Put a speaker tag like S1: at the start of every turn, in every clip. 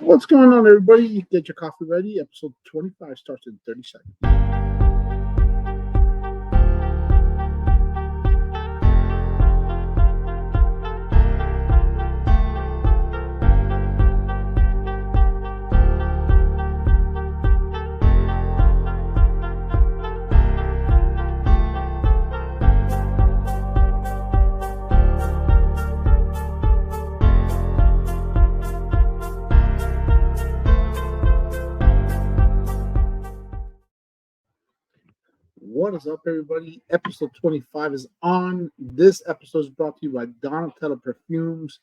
S1: What's going on, everybody? Get your coffee ready. Episode 25 starts in 30 seconds. What is up, everybody? Episode 25 is on. This episode is brought to you by Donnatella Perfumes.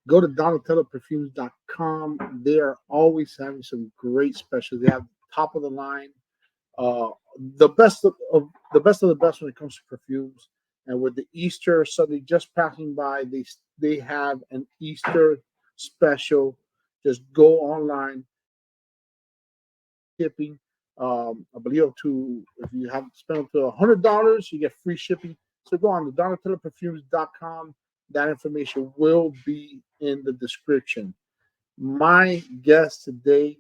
S1: Go to DonnatellaPerfumes.com. They are always having some great specials. They have top of the line, the best of the best when it comes to perfumes. And with the Easter Sunday just passing by, they have an Easter special. Just go online, shipping. I believe if you have spent up to $100, you get free shipping. So go on to DonnatellaPerfumes.com. That information will be in the description. My guest today,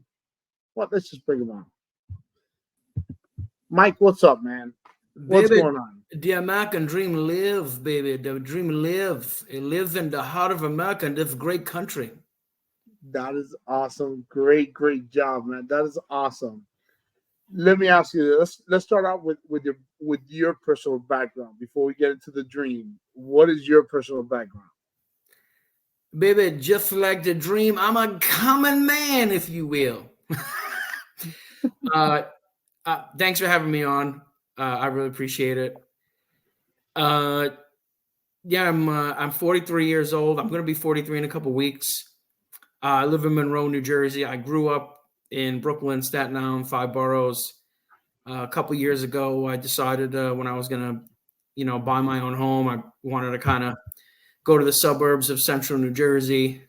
S1: let's just bring him on. Mike, what's up, man? What's going on?
S2: The American dream lives, baby. The dream lives. It lives in the heart of America, in this great country.
S1: That is awesome. Great job, man. That is awesome. Let me ask you this. Let's start out with your personal background before we get into the dream. What is your personal background?
S2: Baby, just like the dream, I'm a common man, if you will. Thanks for having me on. I really appreciate it. I'm 43 years old. I'm going to be 43 in a couple weeks. I live in Monroe, New Jersey. I grew up in Brooklyn, Staten Island, 5 boroughs. A couple years ago, I decided when I was going to, buy my own home, I wanted to kind of go to the suburbs of central New Jersey.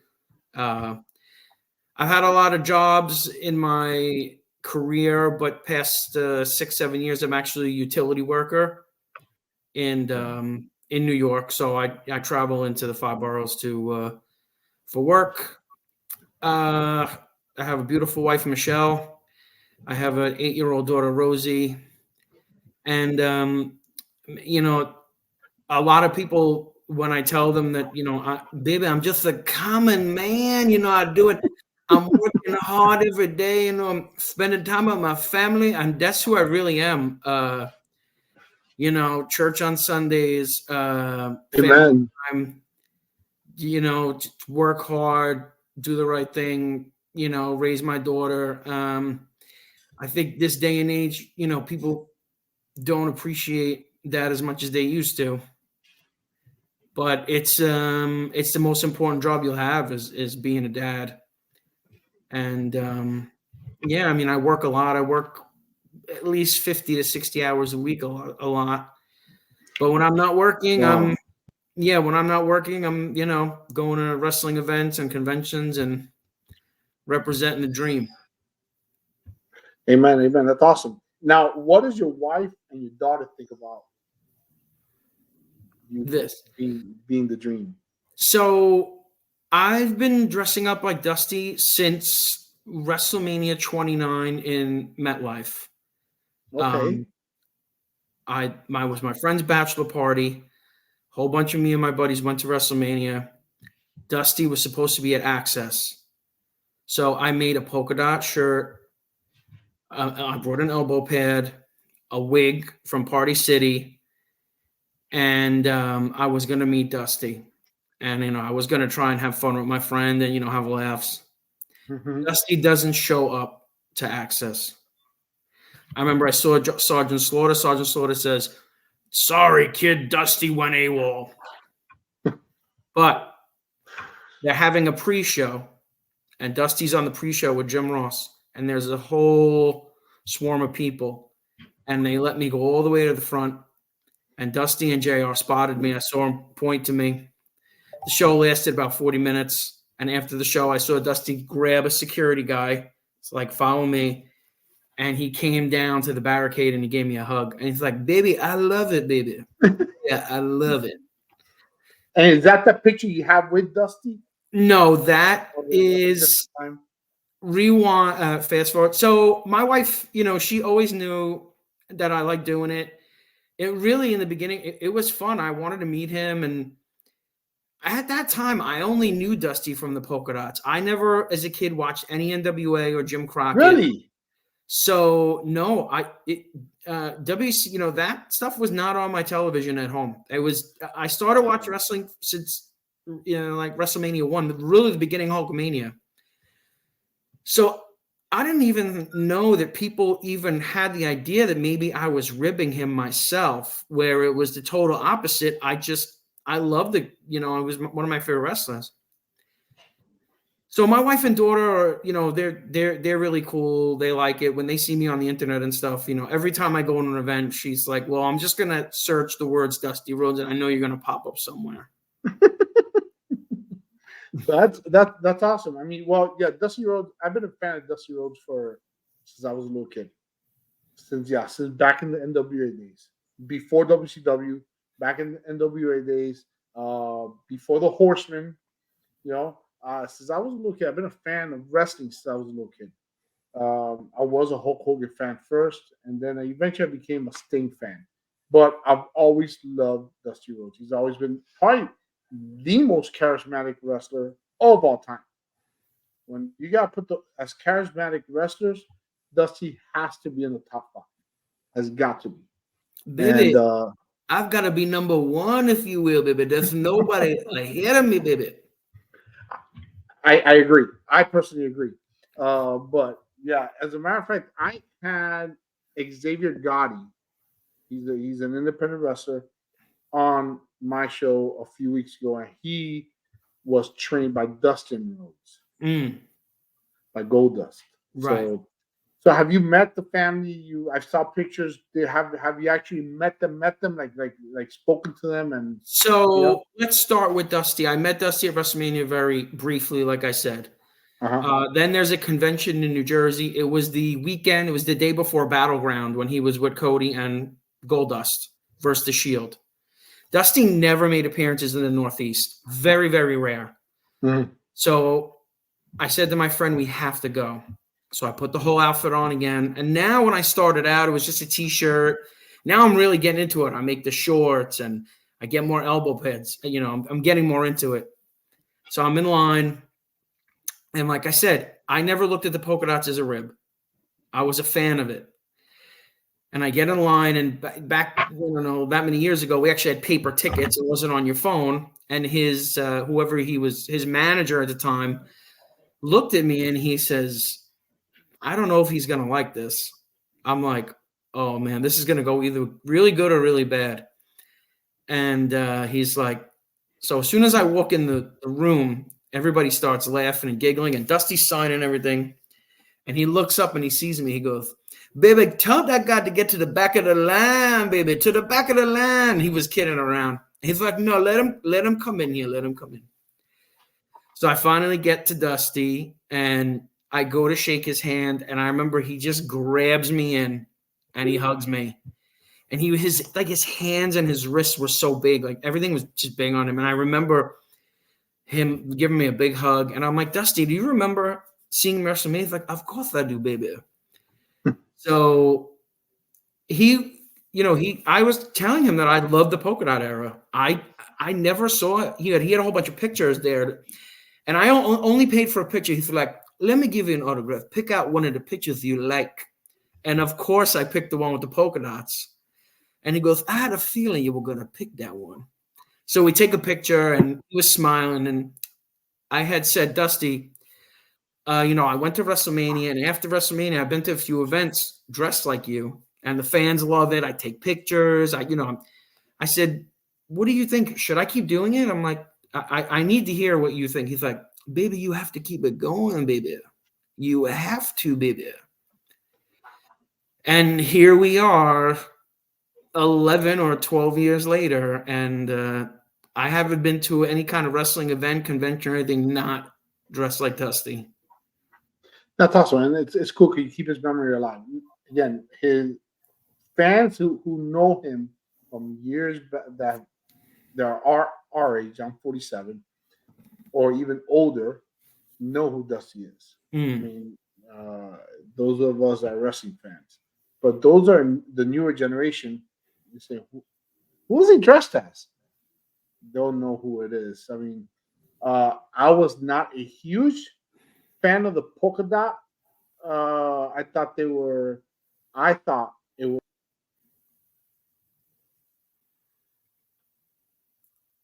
S2: I've had a lot of jobs in my career, but past 6-7 years, I'm actually a utility worker in New York. So I travel into the 5 boroughs for work. I have a beautiful wife, Michelle. I have an 8-year-old daughter, Rosie. And, a lot of people, when I tell them that, baby, I'm just a common man, I do it. I'm working hard every day, I'm spending time with my family. And that's who I really am. Church on Sundays, family time, work hard, do the right thing. Raise my daughter. I think this day and age, people don't appreciate that as much as they used to. But it's the most important job you'll have is being a dad. And I work a lot. I work at least 50 to 60 hours a week, a lot. But when I'm not working, I'm going to wrestling events and conventions and representing the dream.
S1: Amen. That's awesome. Now, what does your wife and your daughter think about you being the dream?
S2: So I've been dressing up like Dusty since WrestleMania 29 in MetLife.
S1: Okay.
S2: Was my friend's bachelor party. A whole bunch of me and my buddies went to WrestleMania. Dusty was supposed to be at Access. So I made a polka dot shirt. I brought an elbow pad, a wig from Party City, and I was going to meet Dusty. And, I was going to try and have fun with my friend and, have laughs.
S1: Mm-hmm.
S2: Dusty doesn't show up to Access. I remember I saw Sergeant Slaughter. Sergeant Slaughter says, "Sorry, kid, Dusty went AWOL." But they're having a pre-show, and Dusty's on the pre-show with Jim Ross. And there's a whole swarm of people. And they let me go all the way to the front. And Dusty and JR spotted me. I saw him point to me. The show lasted about 40 minutes. And after the show, I saw Dusty grab a security guy. It's like, "Follow me." And he came down to the barricade and he gave me a hug. And he's like, "Baby, I love it, baby." Yeah, I love it.
S1: And is that the picture you have with Dusty?
S2: No, that is rewind, fast forward. So my wife, she always knew that I liked doing it. It really, in the beginning, it was fun. I wanted to meet him, and at that time, I only knew Dusty from the Polka Dots. I never, as a kid, watched any NWA or Jim Crockett.
S1: Really?
S2: So no, WC, that stuff was not on my television at home. I started watching wrestling since, like WrestleMania 1, really the beginning of Hulkamania. So I didn't even know that people even had the idea that maybe I was ribbing him myself, where it was the total opposite. I loved it. It was one of my favorite wrestlers. So my wife and daughter are, they're really cool. They like it when they see me on the internet and stuff. Every time I go to an event, she's like, "Well, I'm just gonna search the words Dusty Rhodes, and I know you're gonna pop up somewhere."
S1: That's awesome. I mean, well, yeah, Dusty Rhodes. I've been a fan of Dusty Rhodes since I was a little kid. Since back in the NWA days, before WCW, back in the NWA days, before the Horsemen. Since I was a little kid, I've been a fan of wrestling since I was a little kid. I was a Hulk Hogan fan first, and then eventually I became a Sting fan. But I've always loved Dusty Rhodes. He's always been probably the most charismatic wrestler of all time. When you got to put as charismatic wrestlers, Dusty has to be in the top 5. Has got to be.
S2: Baby,
S1: And
S2: I've got to be number 1, if you will, baby. There's nobody ahead of me, baby.
S1: I agree. I personally agree. But yeah, as a matter of fact, I had Xavier Gotti. He's an independent wrestler on my show a few weeks ago, and he was trained by Dustin Rhodes, by Goldust.
S2: Right.
S1: So have you met the family? I saw pictures. Have you actually met them? Like spoken to them? And
S2: so let's start with Dusty. I met Dusty at WrestleMania very briefly, like I said. Then there's a convention in New Jersey. It was the weekend. It was the day before Battleground when he was with Cody and Goldust versus the Shield. Dusty never made appearances in the Northeast. Very, very rare.
S1: Mm-hmm.
S2: So I said to my friend, we have to go. So I put the whole outfit on again. And now when I started out, it was just a T-shirt. Now I'm really getting into it. I make the shorts and I get more elbow pads. I'm getting more into it. So I'm in line. And like I said, I never looked at the polka dots as a rib. I was a fan of it. And I get in line, and back, I don't know, that many years ago, we actually had paper tickets. It wasn't on your phone. And his, whoever he was, his manager at the time, looked at me and he says, I don't know if he's going to like this. I'm like, oh man, this is going to go either really good or really bad. And he's like, so as soon as I walk in the room, everybody starts laughing and giggling, and Dusty's signing everything. And he looks up and he sees me. He goes, baby, tell that guy to get to the back of the line, baby, to the back of the line. He was kidding around. He's like, no, let him come in here. Let him come in. So I finally get to Dusty, and I go to shake his hand, and I remember he just grabs me in, and he hugs me. And his hands and his wrists were so big, like everything was just big on him. And I remember him giving me a big hug, and I'm like, Dusty, do you remember seeing WrestleMania? He's like, of course I do, baby. So I was telling him that I loved the polka dot era. I never saw it. He had a whole bunch of pictures there, and I only paid for a picture. He's like, let me give you an autograph. Pick out one of the pictures you like. And of course, I picked the one with the polka dots. And he goes, I had a feeling you were going to pick that one. So we take a picture, and he was smiling. And I had said, Dusty, I went to WrestleMania, and after WrestleMania, I've been to a few events dressed like you, and the fans love it. I take pictures. I said, what do you think? Should I keep doing it? I'm like, I need to hear what you think. He's like, baby, you have to keep it going, baby. You have to, baby. And here we are 11 or 12 years later, and I haven't been to any kind of wrestling event, convention, or anything not dressed like Dusty.
S1: That's awesome, and it's cool because you keep his memory alive. Again, his fans who know him from years back, that are our age, I'm 47, or even older, know who Dusty is. I mean, Those of us that are wrestling fans. But those are the newer generation. You say, who is he dressed as? Don't know who it is. I mean, I was not a huge fan of the polka dot. I thought they were. I thought it was.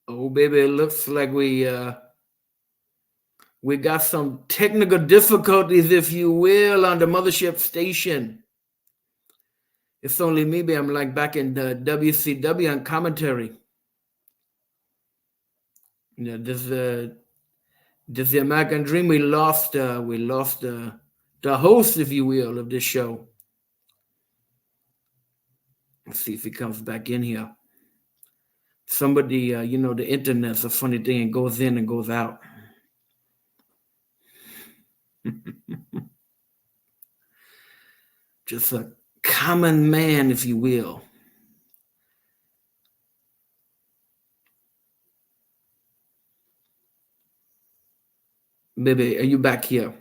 S2: Oh, baby, it looks like we got some technical difficulties, if you will, on the mothership station. It's only maybe I'm like back in the WCW on commentary. Yeah, this the American Dream. We lost the host, if you will, of this show. Let's see if he comes back in here. Somebody, the internet's a funny thing. It goes in and goes out. Just a common man, if you will. Baby, are you back here?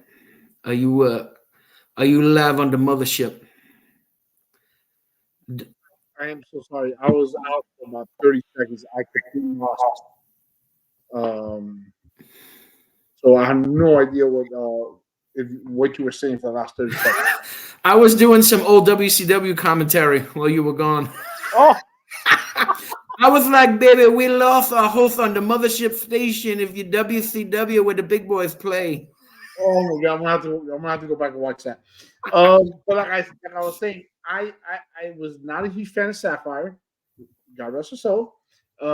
S2: Are you live on the mothership?
S1: I am so sorry. I was out for about 30 seconds. I completely lost. So I have no idea what you were saying for the last 30 seconds.
S2: I was doing some old WCW commentary while you were gone.
S1: Oh,
S2: I was like, baby, we lost our host on the mothership station if you WCW where the big boys play.
S1: oh my God, I'm gonna have to go back and watch that. But like I was saying, I was not a huge fan of Sapphire. God rest her soul. I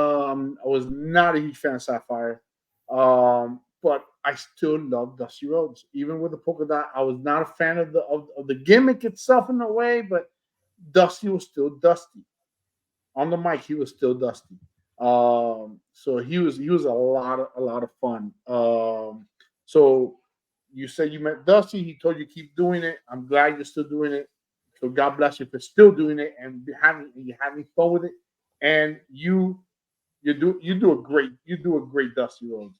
S1: was not a huge fan of Sapphire. But I still love Dusty Rhodes, even with the polka dot. I was not a fan of the gimmick itself in a way, but Dusty was still Dusty. On the mic, he was still Dusty. So he was a lot of fun. So you said you met Dusty. He told you keep doing it. I'm glad you're still doing it. So God bless you for still doing it and you're having fun with it. And you do a great Dusty Rhodes.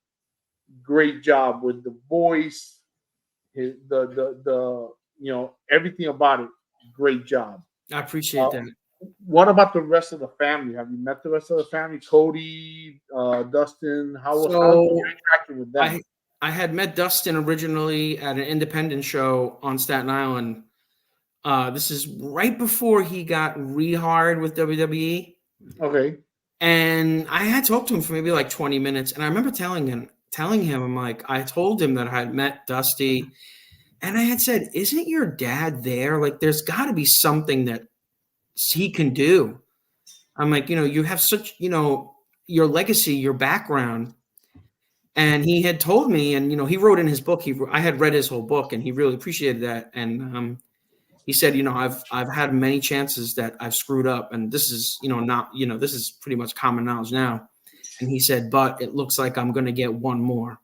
S1: Great job with the voice, the everything about it. Great job.
S2: I appreciate that.
S1: What about the rest of the family? Have you met the rest of the family? Cody, Dustin, how you interacting with them?
S2: I had met Dustin originally at an independent show on Staten Island. This is right before he got rehired with WWE.
S1: Okay.
S2: And I had talked to him for maybe like 20 minutes. And I remember telling him, I'm like, I told him that I had met Dusty. And I had said, isn't your dad there? Like, there's got to be something that he can do. I'm like, you have such, your legacy, your background. And he had told me, and, he wrote in his book, I had read his whole book and he really appreciated that. And he said, I've had many chances that I've screwed up. And this is, not, this is pretty much common knowledge now. And he said, but it looks like I'm going to get one more.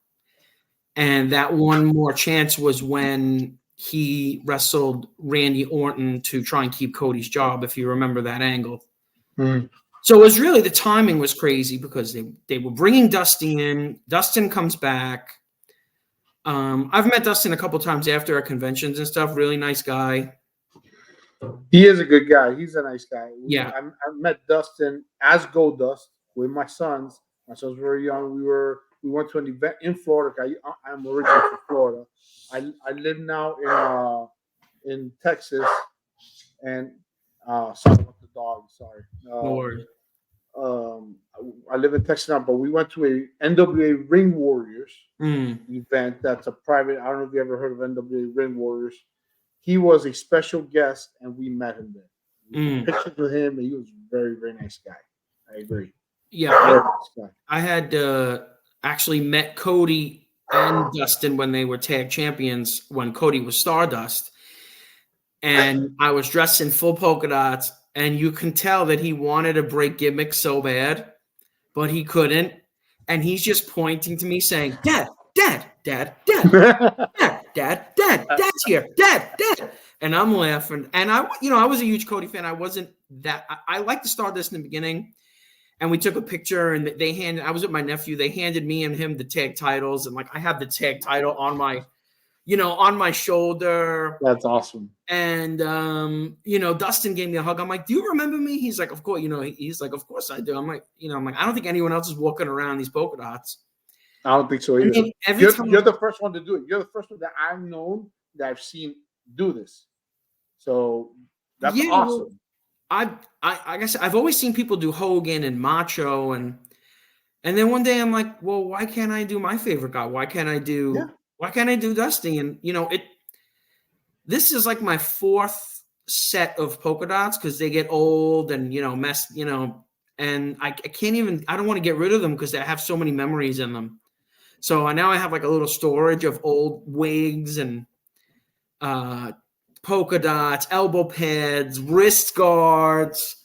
S2: And that one more chance was when he wrestled Randy Orton to try and keep Cody's job, if you remember that angle.
S1: Mm.
S2: So it was really, the timing was crazy because they were bringing Dusty in. Dustin comes back. I've met Dustin a couple times after our conventions and stuff. Really nice guy.
S1: He is a good guy. He's a nice guy.
S2: Yeah.
S1: I met Dustin as Goldust with my sons. My sons were very young. We went to an event in Florida. I'm originally from Florida. I live now in Texas, and sorry about the dog. Sorry.
S2: No worries.
S1: I live in Texas now, but we went to a NWA Ring Warriors event. That's a private. I don't know if you ever heard of NWA Ring Warriors. He was a special guest, and we met him there. We took pictures with him, and he was a very, very nice guy. I agree.
S2: Yeah, I had actually met Cody and Dustin when they were tag champions, when Cody was Stardust. And I was dressed in full polka dots, and you can tell that he wanted to break gimmicks so bad, but he couldn't. And he's just pointing to me saying, Dad, Dad, Dad, Dad, Dad, Dad, Dad, Dad's here, Dad, Dad. And I'm laughing. And I was a huge Cody fan. I wasn't that, I liked the Stardust in the beginning. And we took a picture, and I was with my nephew. They handed me and him the tag titles. And like, I have the tag title on my on my shoulder.
S1: That's awesome.
S2: And Dustin gave me a hug. I'm like, "Do you remember me?" He's like, "Of course." He's like, "Of course I do." I'm like, I don't think anyone else is walking around these polka dots.
S1: I don't think so
S2: And
S1: either.
S2: every time
S1: You're the first one to do it. You're the first one that I've known that I've seen do this. So that's awesome.
S2: Well, I guess I've always seen people do Hogan and Macho, and then one day I'm like, well, why can't I do my favorite guy? Why can't I do Dusty? And this is like my fourth set of polka dots because they get old and messed, and I can't even, I don't want to get rid of them because I have so many memories in them. So now I have like a little storage of old wigs and polka dots, elbow pads, wrist guards.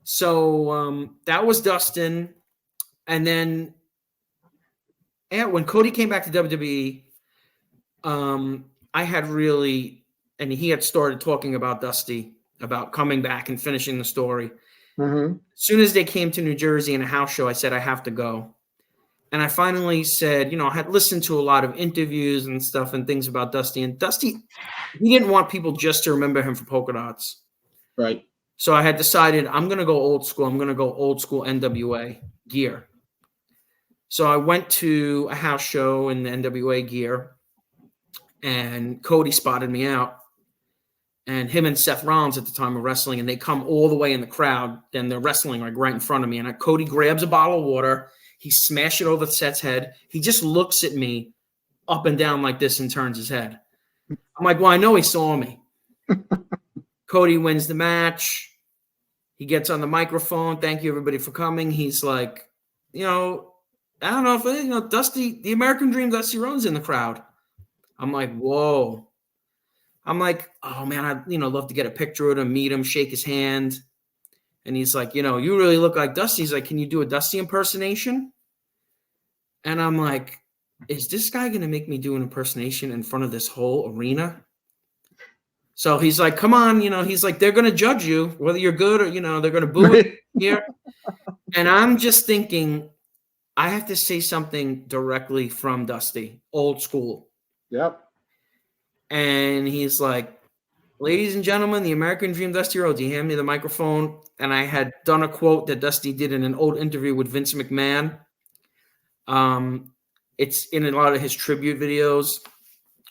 S2: So that was Dustin. And then when Cody came back to WWE, I had really, and he had started talking about Dusty, about coming back and finishing the story.
S1: Mm-hmm.
S2: As soon as they came to New Jersey in a house show, I said, I have to go. And I finally said, I had listened to a lot of interviews and stuff and things about Dusty. And Dusty, he didn't want people just to remember him for polka dots.
S1: Right.
S2: So I had decided I'm going to go old school. I'm going to go old school NWA gear. So I went to a house show in the NWA gear, and Cody spotted me out. And him and Seth Rollins at the time were wrestling, and they come all the way in the crowd, and they're wrestling like right in front of me. And Cody grabs a bottle of water. He smashed it over Seth's head. He just looks at me up and down like this and turns his head. I'm like, well, I know he saw me. Cody wins the match. He gets on the microphone. Thank you, everybody, for coming. He's like, I don't know if, Dusty, the American Dream, Dusty Rhodes in the crowd. I'm like, whoa. I'm like, oh, man, I'd, love to get a picture with him, meet him, shake his hand. And he's like, you really look like Dusty. He's like, can you do a Dusty impersonation? And I'm like, is this guy going to make me do an impersonation in front of this whole arena? So he's like, come on, he's like, they're going to judge you, whether you're good or, they're going to boo it here. And I'm just thinking, I have to say something directly from Dusty, old school.
S1: Yep.
S2: And he's like, ladies and gentlemen, the American Dream, Dusty Rhodes. He handed me the microphone, and I had done a quote that Dusty did in an old interview with Vince McMahon. It's in a lot of his tribute videos.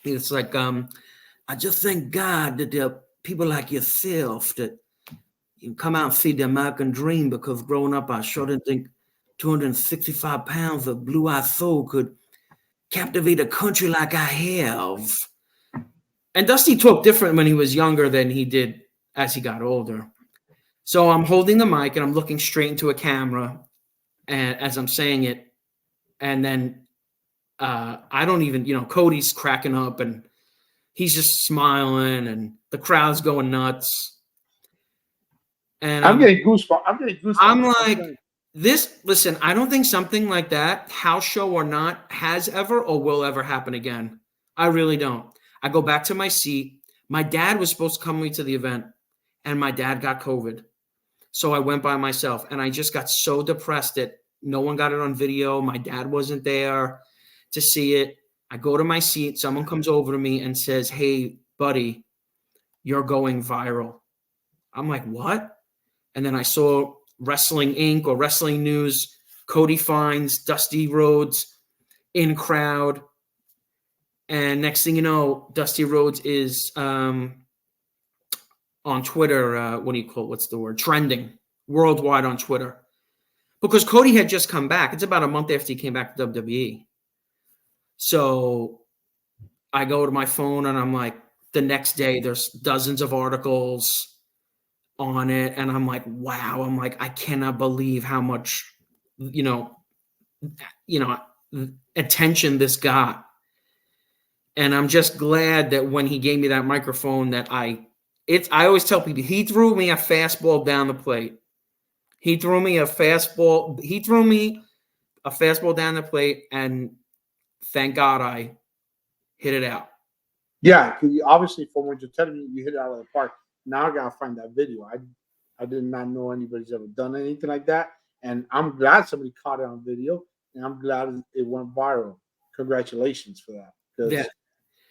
S2: It's like, I just thank God that there are people like yourself that you come out and feed the American Dream, because growing up, I sure didn't think 265 pounds of blue-eyed soul could captivate a country like I have. And Dusty talked different when he was younger than he did as he got older. So I'm holding the mic and I'm looking straight into a camera, and as I'm saying it, and then I don't even, Cody's cracking up and he's just smiling and the crowd's going nuts. And
S1: I'm getting goosebumps.
S2: I'm like, listen, I don't think something like that, house show or not, has ever or will ever happen again. I really don't. I go back to my seat. My dad was supposed to come with me to the event, and my dad got COVID. So I went by myself, and I just got so depressed that no one got it on video. My dad wasn't there to see it. I go to my seat. Someone comes over to me and says, hey, buddy, you're going viral. I'm like, what? And then I saw Wrestling Inc. or Wrestling News, Cody finds Dusty Rhodes in crowd. And next thing you know, Dusty Rhodes is on Twitter. What's the word? Trending worldwide on Twitter. Because Cody had just come back. It's about a month after he came back to WWE. So I go to my phone and I'm like, the next day there's dozens of articles on it. And I'm like, wow. I'm like, I cannot believe how much, attention this got. And I'm just glad that when he gave me that microphone that I always tell people, he threw me a fastball down the plate. He threw me a fastball down the plate, and thank God I hit it out.
S1: Yeah, obviously from what you're telling me, you hit it out of the park. Now I gotta find that video. I did not know anybody's ever done anything like that, and I'm glad somebody caught it on video, and I'm glad it went viral. Congratulations for that.
S2: Yeah.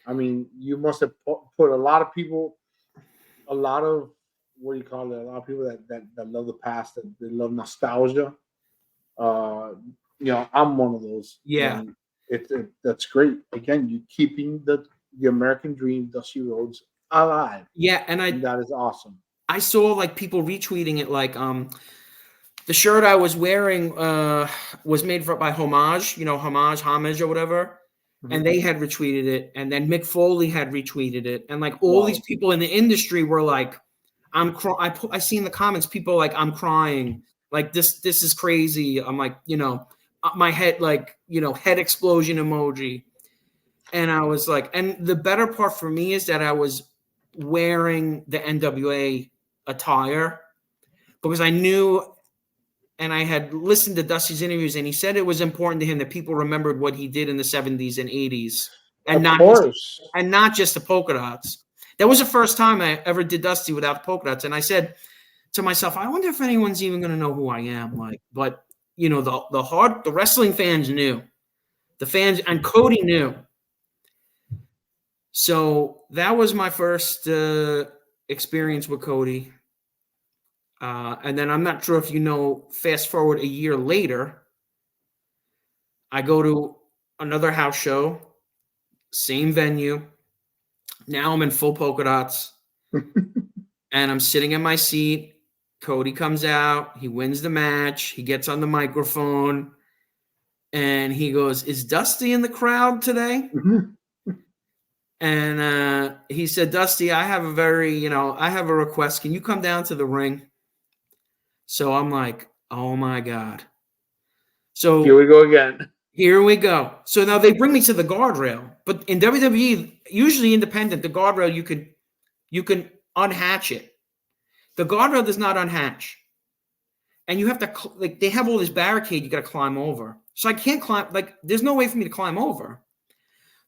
S1: I mean, you must have put a lot of people, a lot of what do you call it? A lot of people that love the past, that they love nostalgia. Uh, I'm one of those,
S2: Yeah.
S1: and that's great. Again, you keeping the American dream, Dusty Rhodes, alive,
S2: Yeah, and
S1: and that is awesome.
S2: I saw like people retweeting it, like the shirt I was wearing was made by Homage, Homage or whatever. And they had retweeted it, and then Mick Foley had retweeted it, and like all these people in the industry were like, I see in the comments people like, I'm crying, like this is crazy. I'm like, my head, like, head explosion emoji. And I was like, and the better part for me is that I was wearing the NWA attire because I knew, and I had listened to Dusty's interviews, and he said it was important to him that people remembered what he did in the 70s and 80s, and not just the polka dots. That was the first time I ever did Dusty without polka dots, and I said to myself, I wonder if anyone's even going to know who I am. Like, but the wrestling fans knew, the fans, and Cody knew. So that was my first experience with Cody. And then I'm not sure if fast forward a year later, I go to another house show, same venue. Now I'm in full polka dots, and I'm sitting in my seat. Cody comes out. He wins the match. He gets on the microphone, and he goes, "Is Dusty in the crowd today?" And he said, "Dusty, I have a request. Can you come down to the ring?" So I'm like, "Oh my God." So
S1: here we go again.
S2: Here we go. So now they bring me to the guardrail, but in WWE, usually independent, the guardrail you can unhatch it. The guardrail does not unhatch, and you have to they have all this barricade you got to climb over. So I can't climb. Like, there's no way for me to climb over.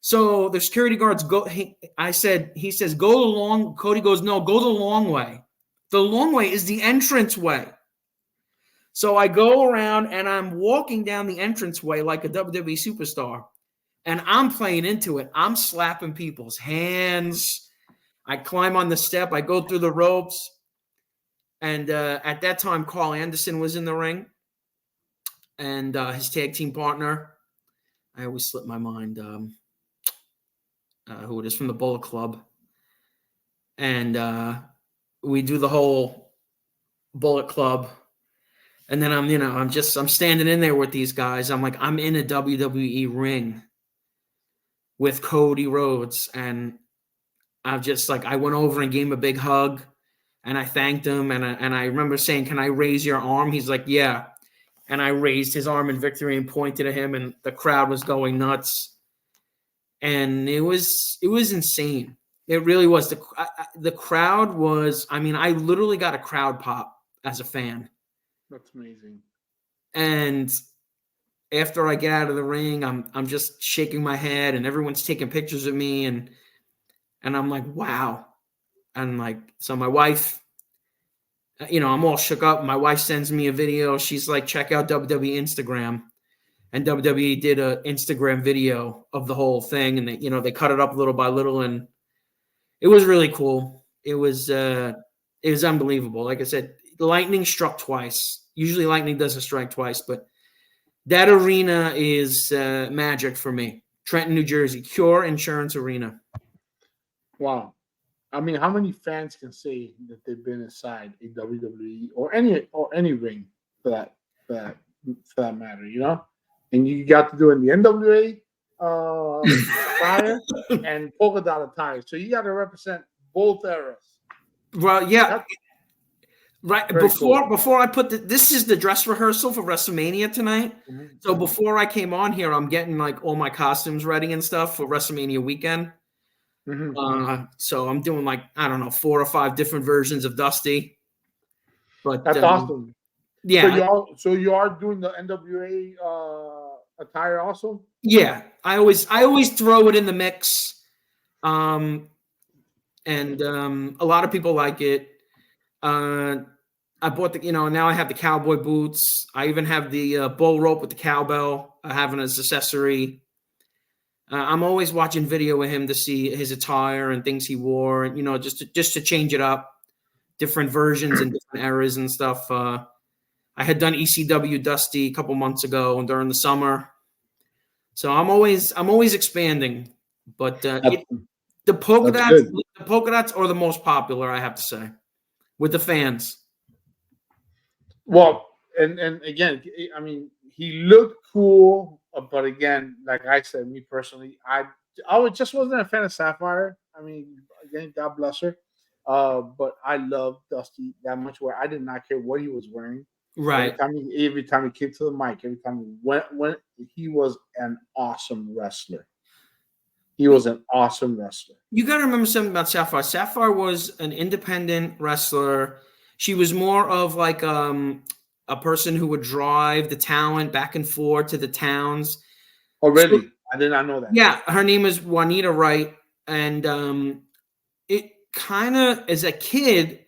S2: So the security guards go. He says, "Go the long." Cody goes, "No, go the long way. The long way is the entrance way." So I go around and I'm walking down the entranceway like a WWE superstar, and I'm playing into it. I'm slapping people's hands. I climb on the step. I go through the ropes. And at that time, Carl Anderson was in the ring, and his tag team partner, I always slip my mind who it is, from the Bullet Club. And we do the whole Bullet Club. And then I'm standing in there with these guys. I'm like, I'm in a WWE ring with Cody Rhodes. And I'm just like, I went over and gave him a big hug, and I thanked him. And I remember saying, "Can I raise your arm?" He's like, "Yeah." And I raised his arm in victory and pointed at him, and the crowd was going nuts. And it was insane. It really was. The crowd was, I literally got a crowd pop as a fan.
S1: That's amazing.
S2: And after I get out of the ring, I'm just shaking my head, and everyone's taking pictures of me, and I'm like, wow. And like, so my wife, I'm all shook up. My wife sends me a video. She's like, check out WWE Instagram. And WWE did an Instagram video of the whole thing, and they cut it up little by little, and it was really cool. It was unbelievable. Like I said, lightning struck twice. Usually lightning doesn't strike twice, but that arena is magic for me. Trenton, New Jersey, Cure Insurance Arena.
S1: Wow. How many fans can say that they've been inside a WWE or any ring for that matter, And you got to do it in the NWA attire and polka dot attire. So you got to represent both eras.
S2: Well, yeah. Right before
S1: cool.
S2: I put this is the dress rehearsal for WrestleMania tonight. Mm-hmm. So before I came on here, I'm getting like all my costumes ready and stuff for WrestleMania weekend. Mm-hmm. So I'm doing like, I don't know, 4 or 5 different versions of Dusty. But
S1: that's awesome.
S2: Yeah.
S1: So you are doing the NWA attire also?
S2: Yeah, I always throw it in the mix. And a lot of people like it. I bought now I have the cowboy boots. I even have the bull rope with the cowbell. I have it as an accessory. I'm always watching video of him to see his attire and things he wore, and just to change it up, different versions and different eras and stuff. I had done ECW Dusty a couple months ago during the summer, so I'm always expanding. But the polka dots are the most popular, I have to say, with the fans.
S1: Well, and again, I mean, he looked cool, but again, like I said, me personally, just wasn't a fan of Sapphire. I mean, again, God bless her. But I love Dusty that much where I did not care what he was wearing.
S2: Right.
S1: Every time he came to the mic, every time he went, he was an awesome wrestler. He was an awesome wrestler.
S2: You got to remember something about Sapphire. Sapphire was an independent wrestler. She was more of like a person who would drive the talent back and forth to the towns.
S1: Oh, really? So, I did not know that.
S2: Yeah, her name is Juanita Wright, and it kind of, as a kid,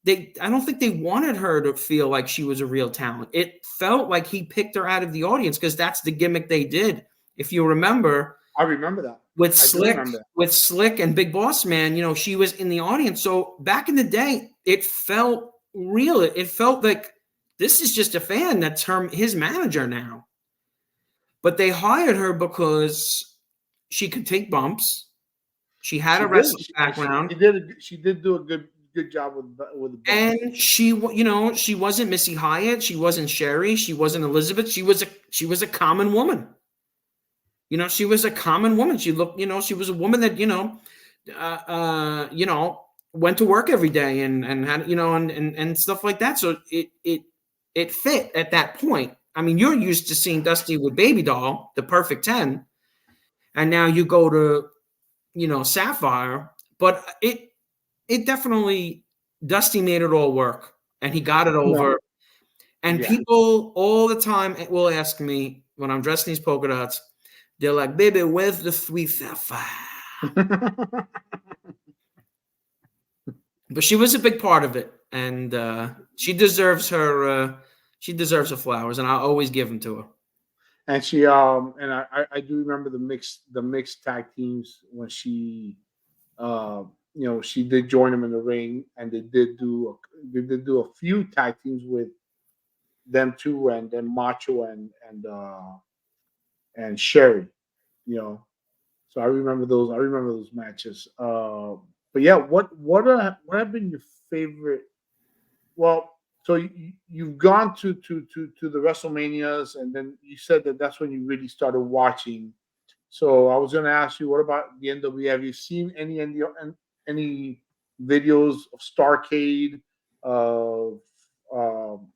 S2: I don't think they wanted her to feel like she was a real talent. It felt like he picked her out of the audience because that's the gimmick they did. If you remember,
S1: I remember that.
S2: With Slick and Big Boss Man, she was in the audience. So back in the day, it felt real. It felt like this is just a fan that's his manager now. But they hired her because she could take bumps. She had a wrestling background.
S1: She did do a good job with the bumps.
S2: And she wasn't Missy Hyatt. She wasn't Sherry. She wasn't Elizabeth. She was a common woman. She was a common woman. She looked, she was a woman that, went to work every day and had, and stuff like that. So it fit at that point. I mean, you're used to seeing Dusty with Baby Doll, the Perfect 10, and now you go to, Sapphire. But it definitely, Dusty made it all work, and he got it over. And people all the time will ask me when I'm dressed in these polka dots. They're like, baby, where's the sweet Sapphire? But she was a big part of it, and she deserves her flowers, and I'll always give them to her.
S1: And she and I do remember the mixed tag teams when she she did join them in the ring, and they did do a few tag teams with them too, and then Macho and Sherry, So I remember those matches. But yeah, what have been your favorite? Well, so you've gone to the WrestleManias, and then you said that's when you really started watching. So I was going to ask you, what about the NWA? Have you seen any videos of Starrcade, of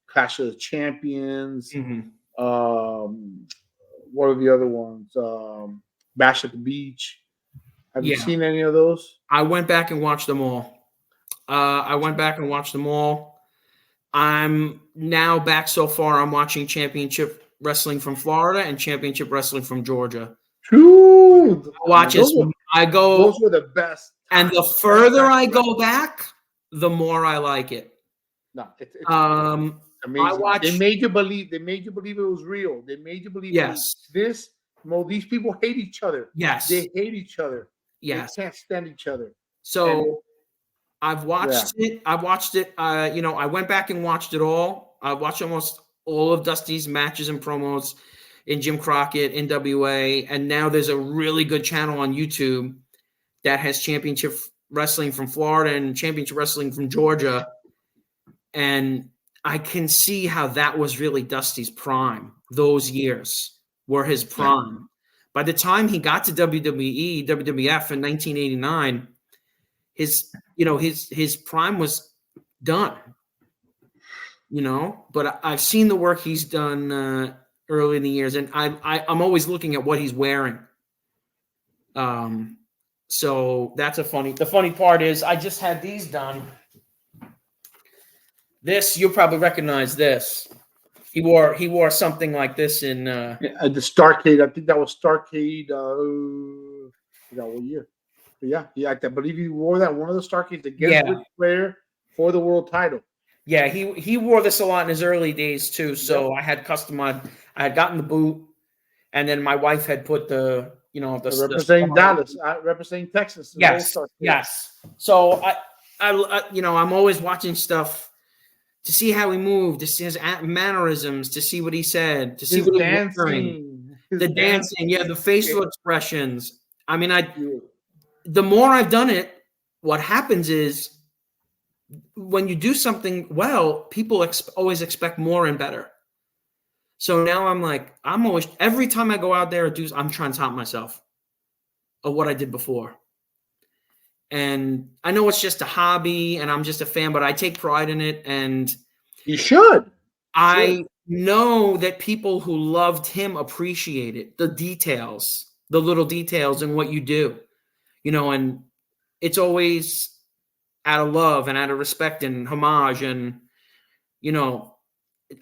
S1: Clash of the Champions?
S2: Mm-hmm.
S1: What are the other ones? Bash at the Beach. Have you seen any of those?
S2: I went back and watched them all. I'm now back so far. I'm watching Championship Wrestling from Florida and Championship Wrestling from Georgia.
S1: True.
S2: Those
S1: were the best.
S2: And the further I go back, the more I like it.
S1: No, it's amazing. They made you believe it was real. They made you believe these people hate each other.
S2: Yes.
S1: They hate each other.
S2: Yes.
S1: They can't stand each other.
S2: So I've watched it. I went back and watched it all. I watched almost all of Dusty's matches and promos in Jim Crockett, NWA, and now there's a really good channel on YouTube that has Championship Wrestling from Florida and Championship Wrestling from Georgia. And I can see how that was really Dusty's prime. Those years were his prime. Yeah. By the time he got to WWE, WWF in 1989, his prime was done. But I've seen the work he's done early in the years, and I'm always looking at what he's wearing. So that's the funny part is I just had these done. This, you'll probably recognize this. He wore something like this in the
S1: Starrcade. I think that was Starrcade. I forgot what year. But I believe he wore that one of the Starrcades against Ric Flair for the world title.
S2: Yeah, he wore this a lot in his early days too. So I had customized. I had gotten the boot, and then my wife had put the
S1: representing Dallas, representing Texas.
S2: Yes, yes. So I'm always watching stuff to see how he moved, to see his mannerisms, to see what he said, to see what he was wearing, the dancing, the facial expressions. I mean, the more I've done it, what happens is when you do something well, people always expect more and better. So now I'm like, every time I go out there, I'm trying to top myself of what I did before. And I know it's just a hobby and I'm just a fan, but I take pride in it. And
S1: you should.
S2: I know that people who loved him appreciate it, the details, the little details in what you do, and it's always out of love and out of respect and homage. And,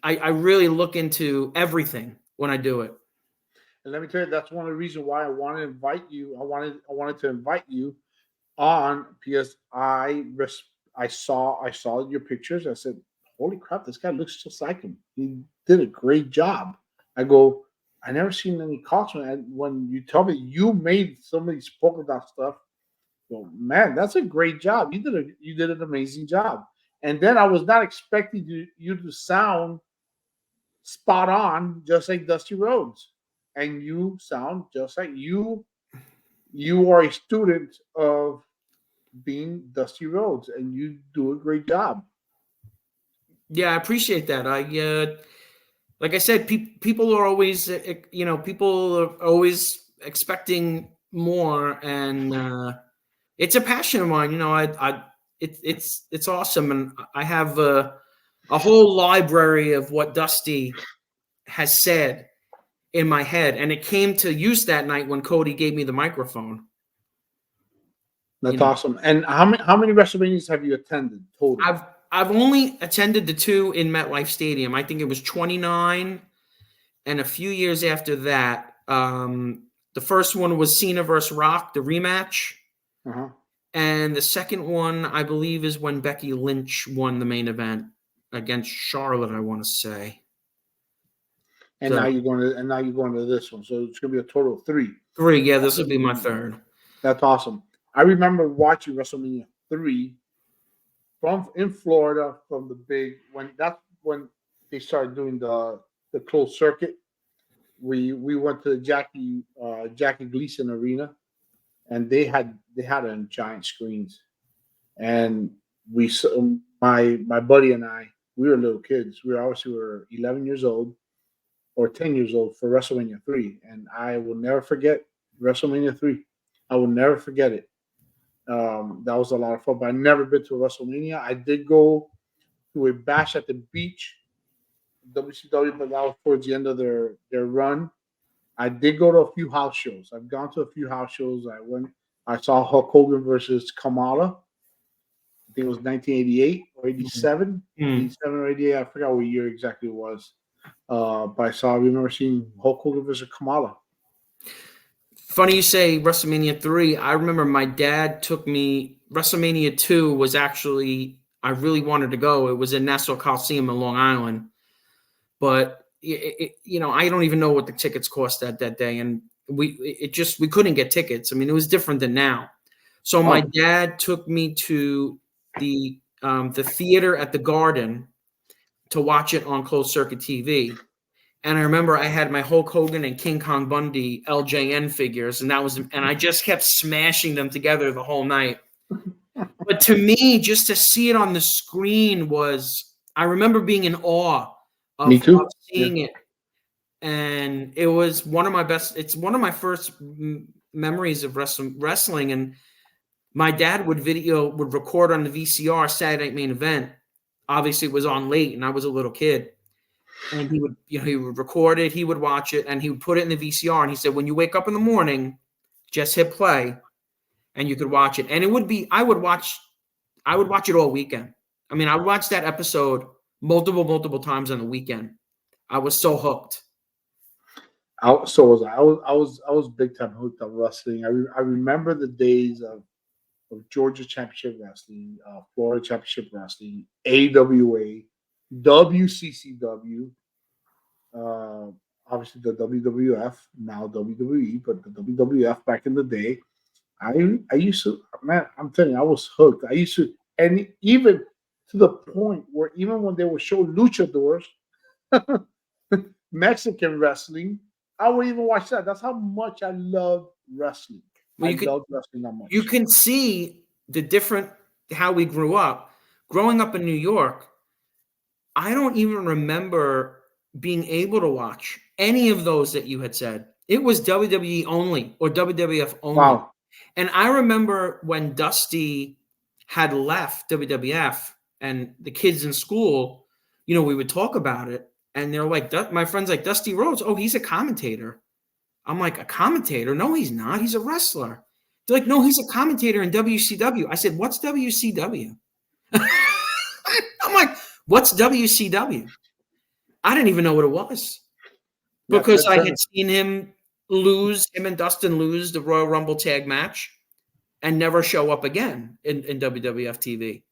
S2: I really look into everything when I do it.
S1: And let me tell you, that's one of the reasons why I want to invite you. I wanted to invite you on because I saw your pictures. I said, "Holy crap, this guy looks just like him. He did a great job." I go, I never seen any costume. And when you tell me you made some of these polka dot stuff, well, man, that's a great job. You did an amazing job. And then I was not expecting you to sound spot on, just like Dusty Rhodes, and you sound just like you. You are a student of being Dusty Rhodes, and you do a great job.
S2: Yeah, I appreciate that. Like I said, people are always, people are always expecting more, and it's a passion of mine. It's awesome, and I have a whole library of what Dusty has said in my head, and it came to use that night when Cody gave me the microphone.
S1: That's awesome. And how many WrestleManias have you attended total?
S2: I've only attended the 2 in MetLife Stadium. I think it was 29, and a few years after that, the first one was Cena versus Rock, the rematch.
S1: Uh-huh.
S2: And the second one, I believe, is when Becky Lynch won the main event against Charlotte, I want to say.
S1: And now you're going to this one. So it's going to be a total of 3.
S2: 3, yeah, this will be my 3rd.
S1: That's awesome. I remember watching WrestleMania 3 in Florida from the big when they started doing the closed circuit. We went to the Jackie Gleason Arena, and they had it on giant screens, and we my buddy and I, we were little kids. We were 11 years old or 10 years old for WrestleMania 3, and I will never forget WrestleMania 3. I will never forget it. That was a lot of fun, but I've never been to a WrestleMania. I did go to a bash at the beach, WCW, but that was towards the end of their run. I did go to a few house shows. I've gone to a few house shows. I saw Hulk Hogan versus Kamala. I think it was 1988 or 87, 87 or 88. I forgot what year exactly it was. But I remember seeing Hulk Hogan versus Kamala.
S2: Funny you say WrestleMania 3. I remember my dad took me. WrestleMania 2 was actually, I really wanted to go. It was in Nassau Coliseum in Long Island. But, I don't even know what the tickets cost that day. And we couldn't get tickets. I mean, it was different than now. So my dad took me to the theater at the Garden to watch it on closed circuit TV. And I remember I had my Hulk Hogan and King Kong Bundy LJN figures, and I just kept smashing them together the whole night. But to me, just to see it on the screen I remember being in awe of seeing it. And it was one of my best. It's one of my first memories of wrestling. And my dad would record on the VCR Saturday Night Main Event. Obviously, it was on late, and I was a little kid. And he would record it, he would watch it, and he would put it in the VCR. And he said, when you wake up in the morning, just hit play, and you could watch it. And it would be, I would watch it all weekend. I mean, I would watch that episode multiple times on the weekend. I was so hooked.
S1: So was I. I was big time hooked on wrestling. I remember the days of Georgia Championship Wrestling, Florida Championship Wrestling, AWA, WCCW, obviously the WWF, now WWE, but the WWF back in the day. I used to, man, I'm telling you, I was hooked. I used to, and even to the point where even when they would show luchadors, Mexican wrestling, I would even watch that. That's how much I love wrestling.
S2: Well,
S1: I love wrestling that
S2: you
S1: much.
S2: can see the different how we grew up. Growing up in New York, I don't even remember being able to watch any of those that you had said. It was WWE only or WWF only.
S1: Wow.
S2: And I remember when Dusty had left WWF and the kids in school, we would talk about it. And they're like, my friend's like, Dusty Rhodes, oh, he's a commentator. I'm like, a commentator? No, he's not. He's a wrestler. They're like, no, he's a commentator in WCW. I said, what's WCW? I'm like, what's WCW? I didn't even know what it was because I had seen him and Dustin lose the Royal Rumble tag match and never show up again in WWF TV.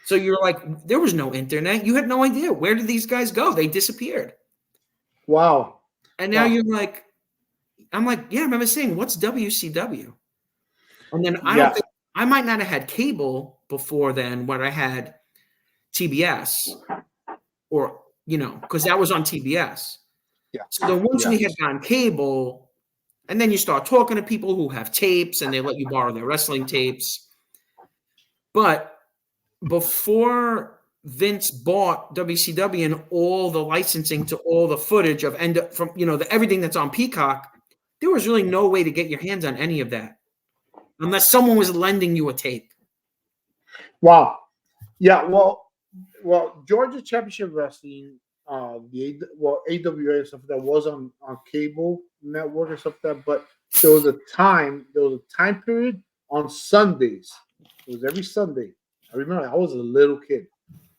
S2: So you're like, there was no internet. You had no idea. Where did these guys go? They disappeared.
S1: Wow.
S2: And now you're like, I'm like, yeah, I remember saying, what's WCW? And then I might not have had cable before then when I had TBS or, because that was on TBS.
S1: Yeah.
S2: So then once we had gotten cable, and then you start talking to people who have tapes and they let you borrow their wrestling tapes. But before Vince bought WCW and all the licensing to all the footage of everything that's on Peacock, there was really no way to get your hands on any of that unless someone was lending you a tape.
S1: Wow. Yeah. Well, Georgia Championship Wrestling, AWA and stuff that was on cable network and stuff like that. But there was a time period on Sundays. It was every Sunday. I remember I was a little kid.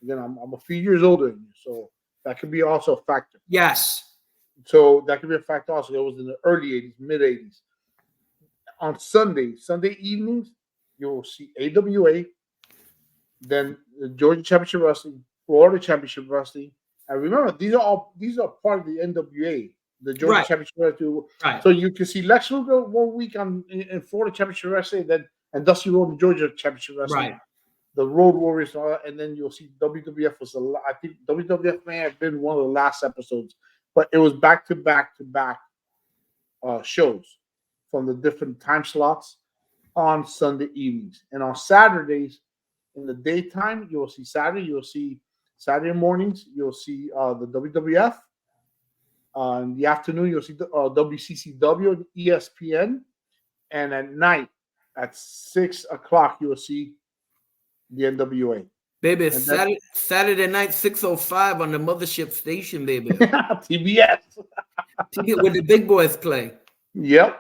S1: Again, I'm a few years older than you, so that could be also a factor.
S2: Yes.
S1: So that could be a factor also. It was in the early 80s, mid 80s. On Sunday evenings, you'll see AWA, then the Georgia Championship Wrestling, Florida Championship Wrestling. And remember, these are part of the NWA, the Georgia Championship Wrestling.
S2: Right.
S1: So you can see Lex Luger 1 week in Florida Championship Wrestling, and Dusty Rhodes in Georgia Championship Wrestling.
S2: Right.
S1: The Road Warriors, and then you'll see WWF was I think WWF may have been one of the last episodes, but it was back to back shows from the different time slots on Sunday evenings. And on Saturdays, in the daytime, you'll see Saturday mornings, you'll see the WWF. In the afternoon, you'll see the WCCW, ESPN. And at night, at 6 o'clock, you'll see the NWA.
S2: Baby, Saturday night, 6:05 on the mothership station, baby.
S1: TBS.
S2: Where the big boys play.
S1: Yep.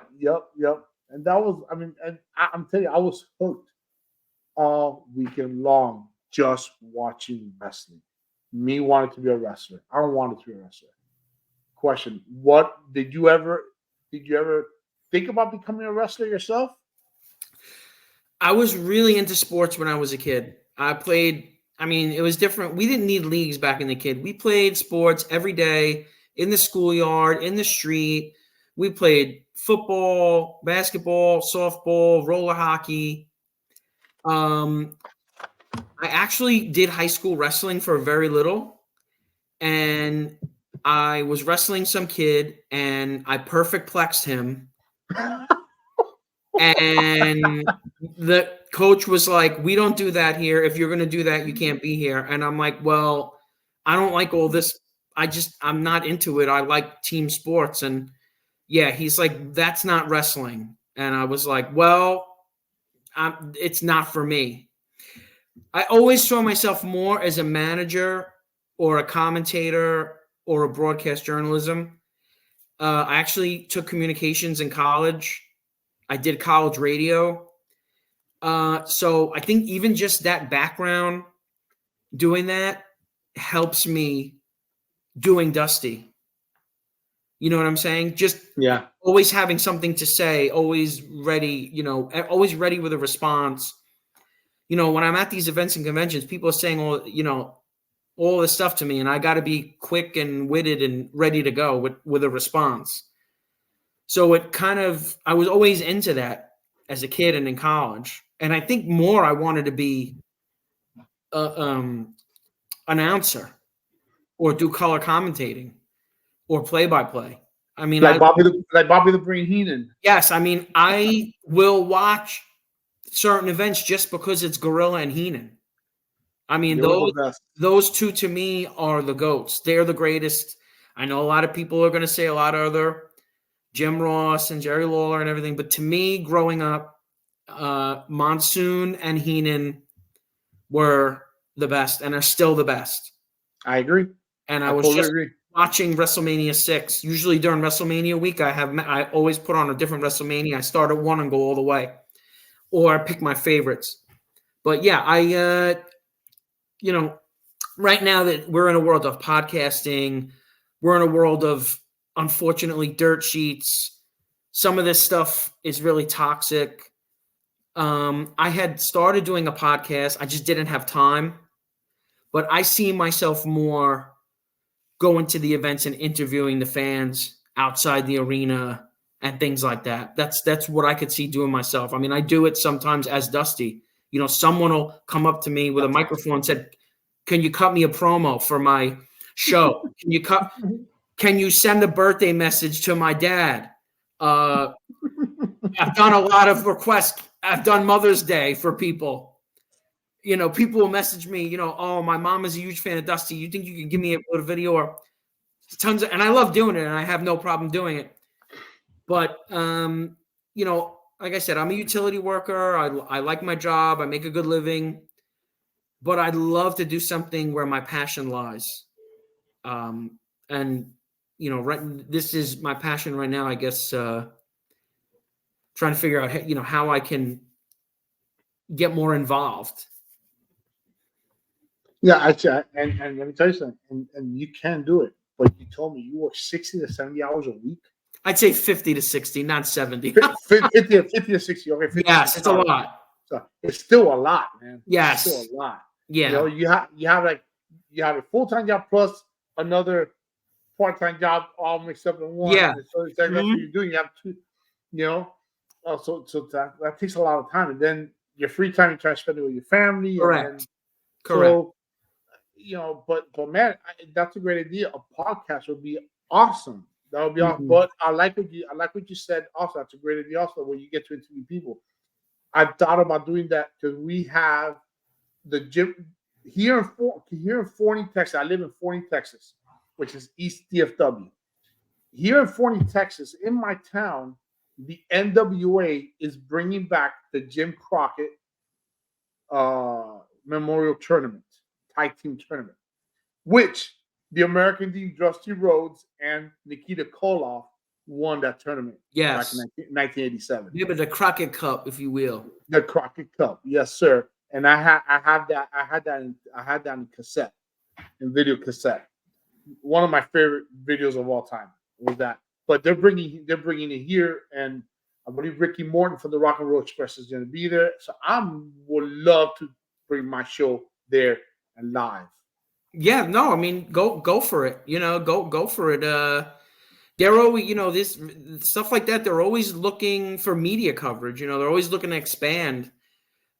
S1: And that was, and I'm telling you, I was hooked all weekend long just watching wrestling. Me wanted to be a wrestler. I don't want to be a wrestler. Question: what did you ever think about becoming a wrestler yourself?
S2: I was really into sports when I was a kid. I played. It was different. We didn't need leagues back in the kid. We played sports every day in the schoolyard, in the street. We played football, basketball, softball, roller hockey. I actually did high school wrestling for very little, and I was wrestling some kid, and I perfect-plexed him. And the coach was like, we don't do that here. If you're going to do that, you can't be here. And I'm like, well, I don't like all this. I'm not into it. I like team sports. And yeah, he's like, that's not wrestling. And I was like, well, it's not for me. I always saw myself more as a manager or a commentator or a broadcast journalism. I actually took communications in college. I did college radio. So I think even just that background, doing that, helps me doing Dusty. You know what I'm saying? Just always having something to say, always ready, always ready with a response. When I'm at these events and conventions, people are saying, all this stuff to me, and I got to be quick and witted and ready to go with a response. So it kind of, I was always into that as a kid and in college. And I think more I wanted to be a announcer or do color commentating or play-by-play. I mean,
S1: like Bobby the Brain Heenan.
S2: Yes, I mean, I will watch certain events just because it's Gorilla and Heenan. I mean, those two to me are the GOATs. They're the greatest. I know a lot of people are going to say a lot of other Jim Ross and Jerry Lawler and everything, but to me, growing up, Monsoon and Heenan were the best and are still the best.
S1: I agree.
S2: And I was totally just watching WrestleMania 6. Usually during WrestleMania week, I always put on a different WrestleMania. I start at one and go all the way, or I pick my favorites. But yeah, right now that we're in a world of podcasting, we're in a world of, unfortunately, dirt sheets. Some of this stuff is really toxic. I had started doing a podcast. I just didn't have time. But I see myself more going to the events and interviewing the fans outside the arena and things like that. That's what I could see doing myself. I mean, I do it sometimes as Dusty. Someone will come up to me with a microphone and said, "Can you cut me a promo for my show? Can you send a birthday message to my dad? I've done a lot of requests. I've done Mother's Day for people. People will message me, oh, my mom is a huge fan of Dusty. You think you can give me a video or tons of, and I love doing it and I have no problem doing it. But, like I said, I'm a utility worker. I like my job. I make a good living, but I'd love to do something where my passion lies. This is my passion right now, I guess, trying to figure out, how I can get more involved.
S1: Yeah, and let me tell you something, and you can do it. But you told me you work 60 to 70 hours a week.
S2: I'd say 50 to 60, not 70.
S1: 50 to 60. Okay, 50
S2: yes, it's a lot.
S1: So it's still a lot, man.
S2: Yes,
S1: it's still a lot.
S2: Yeah,
S1: you have a full-time job plus another part-time job all mixed up in one.
S2: Yeah,
S1: so that's what you're doing. You have two. So that takes a lot of time, and then your free time you try to spend it with your family.
S2: Correct.
S1: So, but man, that's a great idea. A podcast would be awesome. That would be awesome. But I like what you said. Also, that's a great idea. Also, where you get to interview people. I've thought about doing that because we have the gym here in Forney, Texas. I live in Forney, Texas, which is East DFW. Here in Forney, Texas, in my town, the NWA is bringing back the Jim Crockett Memorial Tournament, tag team tournament, which the American team Dusty Rhodes and Nikita Koloff won that tournament.
S2: Yes,
S1: back in 1987.
S2: Yeah, but the Crockett Cup, if you will.
S1: The Crockett Cup, yes, sir. And I had that in cassette, in video cassette. One of my favorite videos of all time was that. But they're bringing it here, and I believe Ricky Morton from the Rock and Roll Express is going to be there. So I would love to bring my show there and live.
S2: Yeah, no, I mean, go for it. Go for it. They're always, this stuff like that. They're always looking for media coverage. They're always looking to expand.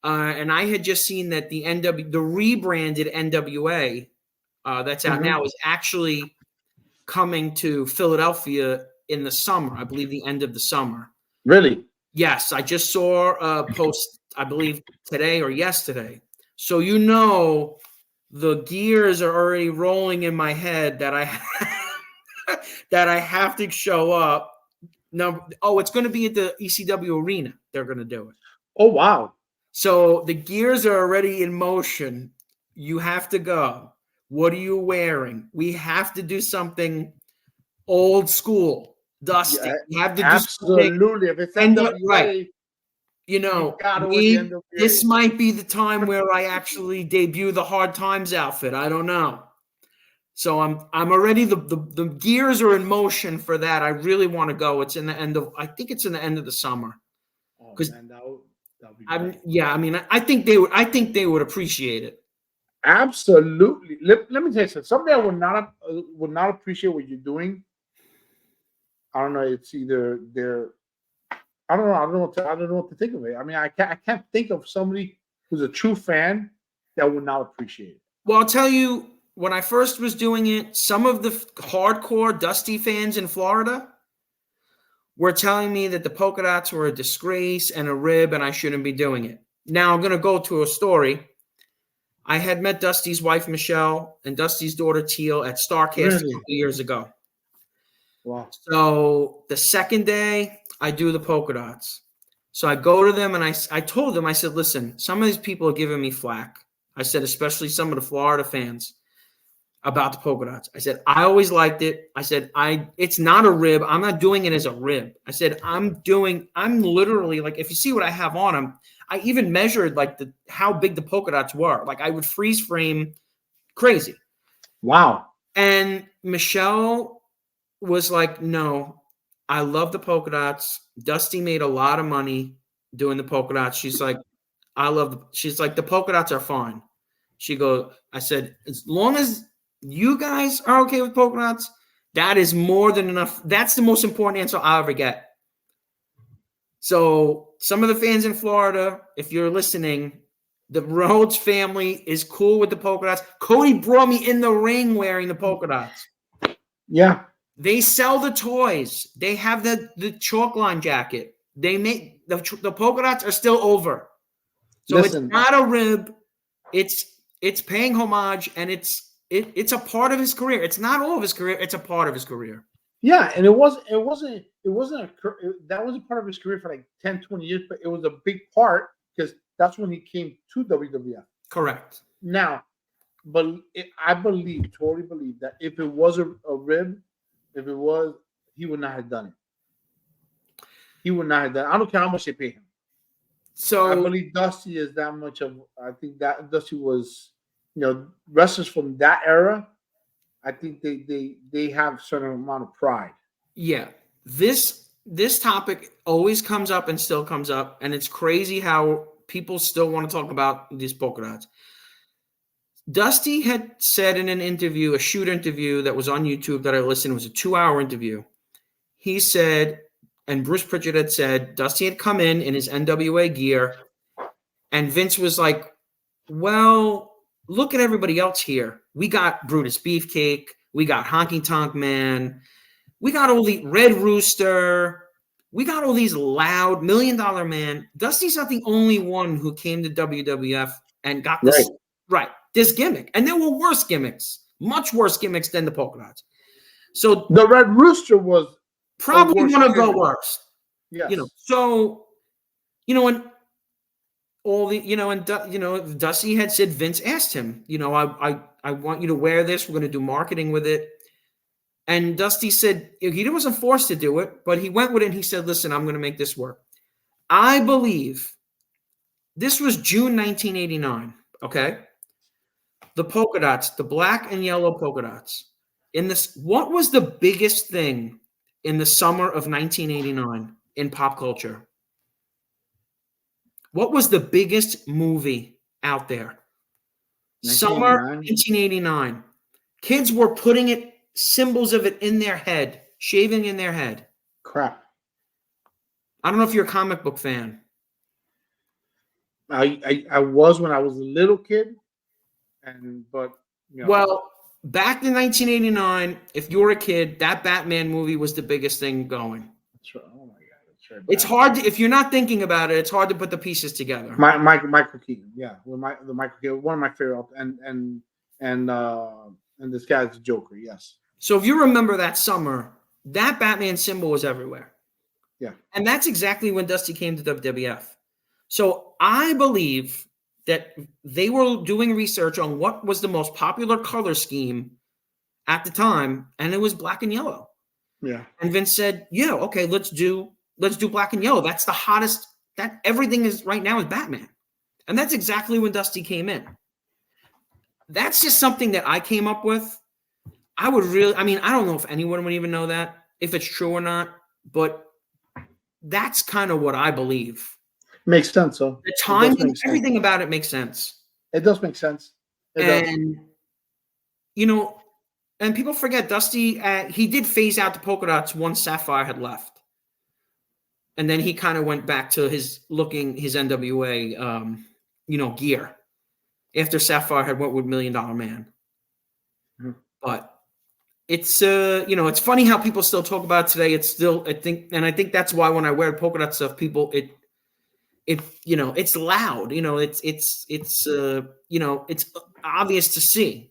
S2: And I had just seen that the rebranded NWA that's out now is actually coming to Philadelphia in the summer. I believe the end of the summer.
S1: Really?
S2: Yes, I just saw a post, I believe today or yesterday. So the gears are already rolling in my head that I that I have to show up. No, it's going to be at the ECW arena. They're going to do it.
S1: Oh, wow.
S2: So the gears are already in motion. You have to go. What are you wearing? We have to do something old school, Dusty.
S1: Yeah,
S2: we have to
S1: absolutely. If it's NWA,
S2: right. This might be the time where I actually debut the Hard Times outfit. I don't know. So I'm already the gears are in motion for that. I really want to go. It's in the end of the summer.
S1: Oh man, that would be
S2: I think they would appreciate it.
S1: Absolutely. Let me tell you something. Somebody I would not appreciate what you're doing. I don't know. It's either they're. I don't know. I don't know what to think of it. I mean, I can't think of somebody who's a true fan that would not appreciate it.
S2: Well, I'll tell you, when I first was doing it, some of the hardcore Dusty fans in Florida were telling me that the polka dots were a disgrace and a rib and I shouldn't be doing it. Now I'm going to go to a story. I had met Dusty's wife, Michelle, and Dusty's daughter, Teal, at StarCast
S1: Really?
S2: a couple years ago.
S1: Wow.
S2: So the second day, I do the polka dots. So I go to them and I told them, I said, listen, some of these people are giving me flack. I said, especially some of the Florida fans about the polka dots. I said, I always liked it. I said, it's not a rib. I'm not doing it as a rib. I said, I'm literally, like, if you see what I have on them, I even measured like how big the polka dots were. Like I would freeze frame crazy.
S1: Wow.
S2: And Michelle was like, no, I love the polka dots. Dusty made a lot of money doing the polka dots. She's like, she's like, the polka dots are fine. She goes, I said, as long as you guys are okay with polka dots, that is more than enough. That's the most important answer I'll ever get. So some of the fans in Florida, if you're listening, the Rhodes family is cool with the polka dots. Cody brought me in the ring wearing the polka dots.
S1: Yeah.
S2: They sell the toys. They have the chalk line jacket. They make the polka dots are still over. So Listen, it's not a rib. It's paying homage, and it's a part of his career. It's not all of his career. It's a part of his career.
S1: Yeah, and that wasn't part of his career for like 10, 20 years, but it was a big part because that's when he came to WWF.
S2: Correct.
S1: Now, but I totally believe that if it was a rib, he would not have done it. He would not have done it. I don't care how much they pay him. So I believe Dusty is that much of. I think that Dusty was, wrestlers from that era. I think they have a certain amount of pride.
S2: Yeah, this topic always comes up and still comes up, and it's crazy how people still want to talk about these polka dots. Dusty had said in an interview, a shoot interview that was on YouTube that I listened, it was a 2-hour interview. He said, and Bruce Pritchard had said, Dusty had come in his NWA gear, and Vince was like, well, look at everybody else here. We got Brutus Beefcake. We got Honky Tonk Man. We got all the Red Rooster. We got all these loud $1 Million Man. Dusty's not the only one who came to WWF and got this this gimmick. And there were worse gimmicks, much worse gimmicks than the polka dots. So
S1: the Red Rooster was
S2: probably one of the worst.
S1: Yes.
S2: And all the, and Dusty had said, Vince asked him, I want you to wear this. We're going to do marketing with it. And Dusty said he wasn't forced to do it, but he went with it and he said, listen, I'm going to make this work. I believe this was June 1989. Okay. The polka dots, the black and yellow polka dots. What was the biggest thing in the summer of 1989 in pop culture? What was the biggest movie out there? Summer 1989. Kids were putting symbols of it in their head, shaving in their head.
S1: Crap.
S2: I don't know if you're a comic book fan.
S1: I was when I was a little kid,
S2: Well, back in 1989, if you were a kid, that Batman movie was the biggest thing going.
S1: That's right. Oh my God, that's right.
S2: It's hard if you're not thinking about it. It's hard to put the pieces together.
S1: Michael Keaton, yeah, the Michael Keaton, one of my favorite, and this guy's Joker, yes.
S2: So if you remember that summer, that Batman symbol was everywhere.
S1: Yeah,
S2: and that's exactly when Dusty came to WWF. So I believe that they were doing research on what was the most popular color scheme at the time, and it was black and yellow.
S1: Yeah.
S2: And Vince said, yeah, okay, let's do black and yellow. That's the hottest, that everything is right now is Batman. And that's exactly when Dusty came in. That's just something that I came up with. I don't know if anyone would even know that, if it's true or not, but that's kind of what I believe.
S1: Makes sense. So
S2: the timing, everything about it makes sense.
S1: It does make sense.
S2: And and people forget Dusty. He did phase out the polka dots once Sapphire had left, and then he kind of went back to his NWA, gear after Sapphire had went with $1 Million Man.
S1: Mm-hmm.
S2: But it's it's funny how people still talk about it today. It's still, I think that's why when I wear polka dot stuff, people it's loud. It's obvious to see.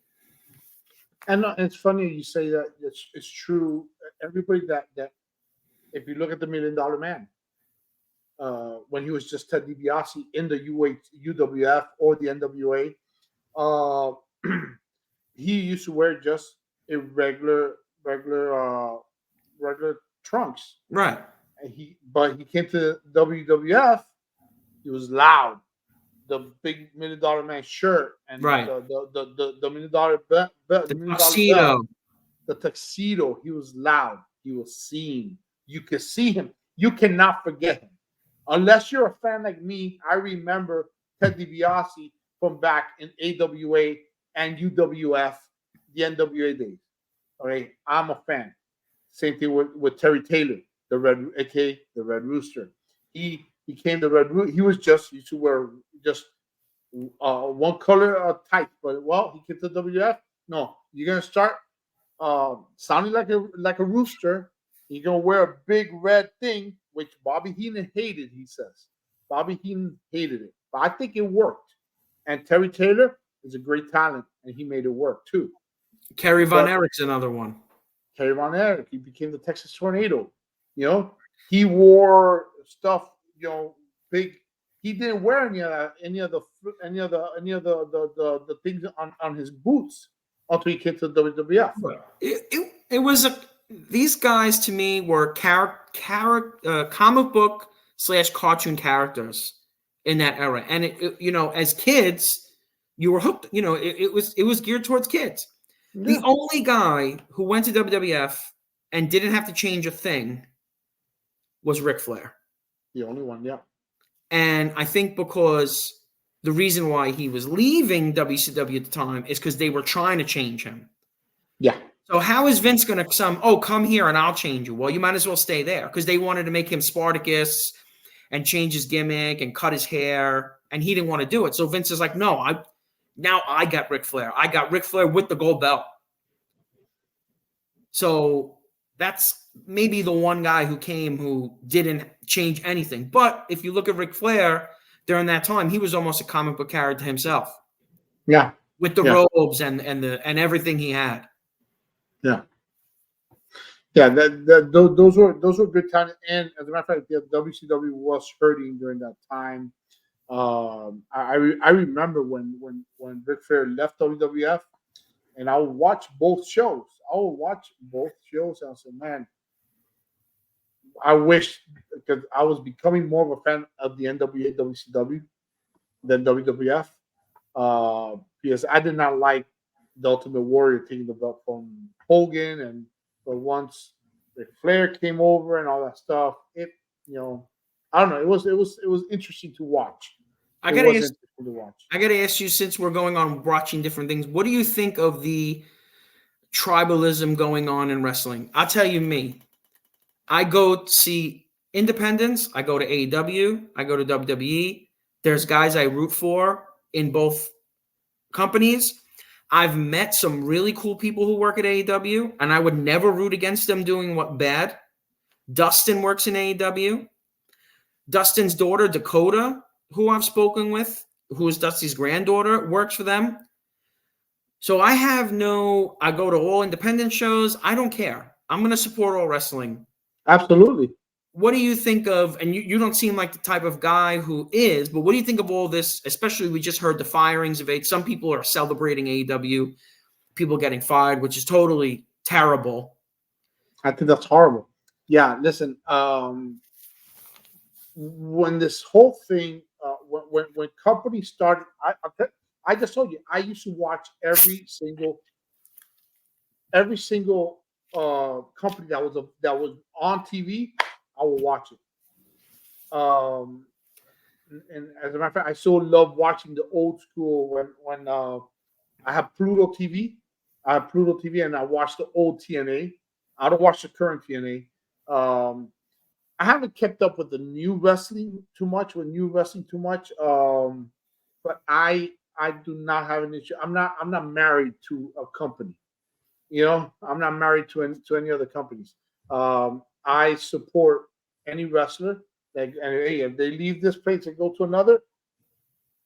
S1: And it's funny you say that. It's true. Everybody that if you look at the $1 Million Man, when he was just Ted DiBiase in the UWF or the NWA, he used to wear just a regular trunks.
S2: Right.
S1: But he came to WWF. He was loud. The big $1 Million Man shirt and
S2: right.
S1: the $1 Million belt,
S2: the tuxedo.
S1: The tuxedo. He was loud. He was seen. You could see him. You cannot forget him. Unless you're a fan like me, I remember Ted DiBiase from back in AWA and UWF, the NWA days. All right, I'm a fan. Same thing with Terry Taylor, the Red Rooster. He became the Red Rooster. He was used to wear just one color type, but he came to WF. No, you're gonna start sounding like a rooster. You're gonna wear a big red thing, which Bobby Heenan hated. He says Bobby Heenan hated it, but I think it worked. And Terry Taylor is a great talent, and he made it work too.
S2: Kerry Von Erich's another one.
S1: Kerry Von Erich, he became the Texas Tornado. He wore stuff. Big. He didn't wear any of the things on his boots until he came to the WWF.
S2: It was these guys to me were comic book / cartoon characters in that era, and as kids, you were hooked. It was geared towards kids. Yeah. The only guy who went to WWF and didn't have to change a thing was Ric Flair.
S1: The only one, yeah.
S2: And I think because the reason why he was leaving WCW at the time is because they were trying to change him.
S1: Yeah.
S2: So how is Vince going to come here and I'll change you? Well, you might as well stay there, because they wanted to make him Spartacus and change his gimmick and cut his hair, and he didn't want to do it. So Vince is like, no, I got Ric Flair. I got Ric Flair with the gold belt. So that's maybe the one guy who came who didn't change anything. But if you look at Ric Flair during that time, he was almost a comic book character himself.
S1: Yeah.
S2: With the robes and everything he had.
S1: Yeah. Yeah, those were good times. And as a matter of fact, the WCW was hurting during that time. I remember when Ric Flair left WWF, and I would watch both shows. And I said, man, I wish, because I was becoming more of a fan of the NWA WCW than WWF, because I did not like the Ultimate Warrior taking the belt from Hogan, but once Ric Flair came over and all that stuff, I don't know, it was interesting to watch.
S2: I gotta ask you, since we're going on watching different things, what do you think of the tribalism going on in wrestling? I'll tell you me. I go see independents, I go to AEW, I go to WWE. There's guys I root for in both companies. I've met some really cool people who work at AEW, and I would never root against them doing what bad. Dustin works in AEW. Dustin's daughter, Dakota, who I've spoken with, who is Dusty's granddaughter, works for them. So I go to all independent shows. I don't care. I'm going to support all wrestling.
S1: Absolutely.
S2: What do you think of, and you don't seem like the type of guy who is, but what do you think of all this? Especially, we just heard the firings of it. Some people are celebrating AEW, people getting fired, which is totally terrible.
S1: I think that's horrible. Yeah, listen, when this whole thing, when companies started, I just told you, I used to watch every single company that was on TV. I will watch it. And as a matter of fact, I so love watching the old school when I have Pluto TV. I have Pluto TV, and I watch the old TNA. I don't watch the current TNA. I haven't kept up with the new wrestling too much. But I do not have an issue. I'm not married to a company. I'm not married to any other companies. I support any wrestler. Like, and hey, if they leave this place and go to another,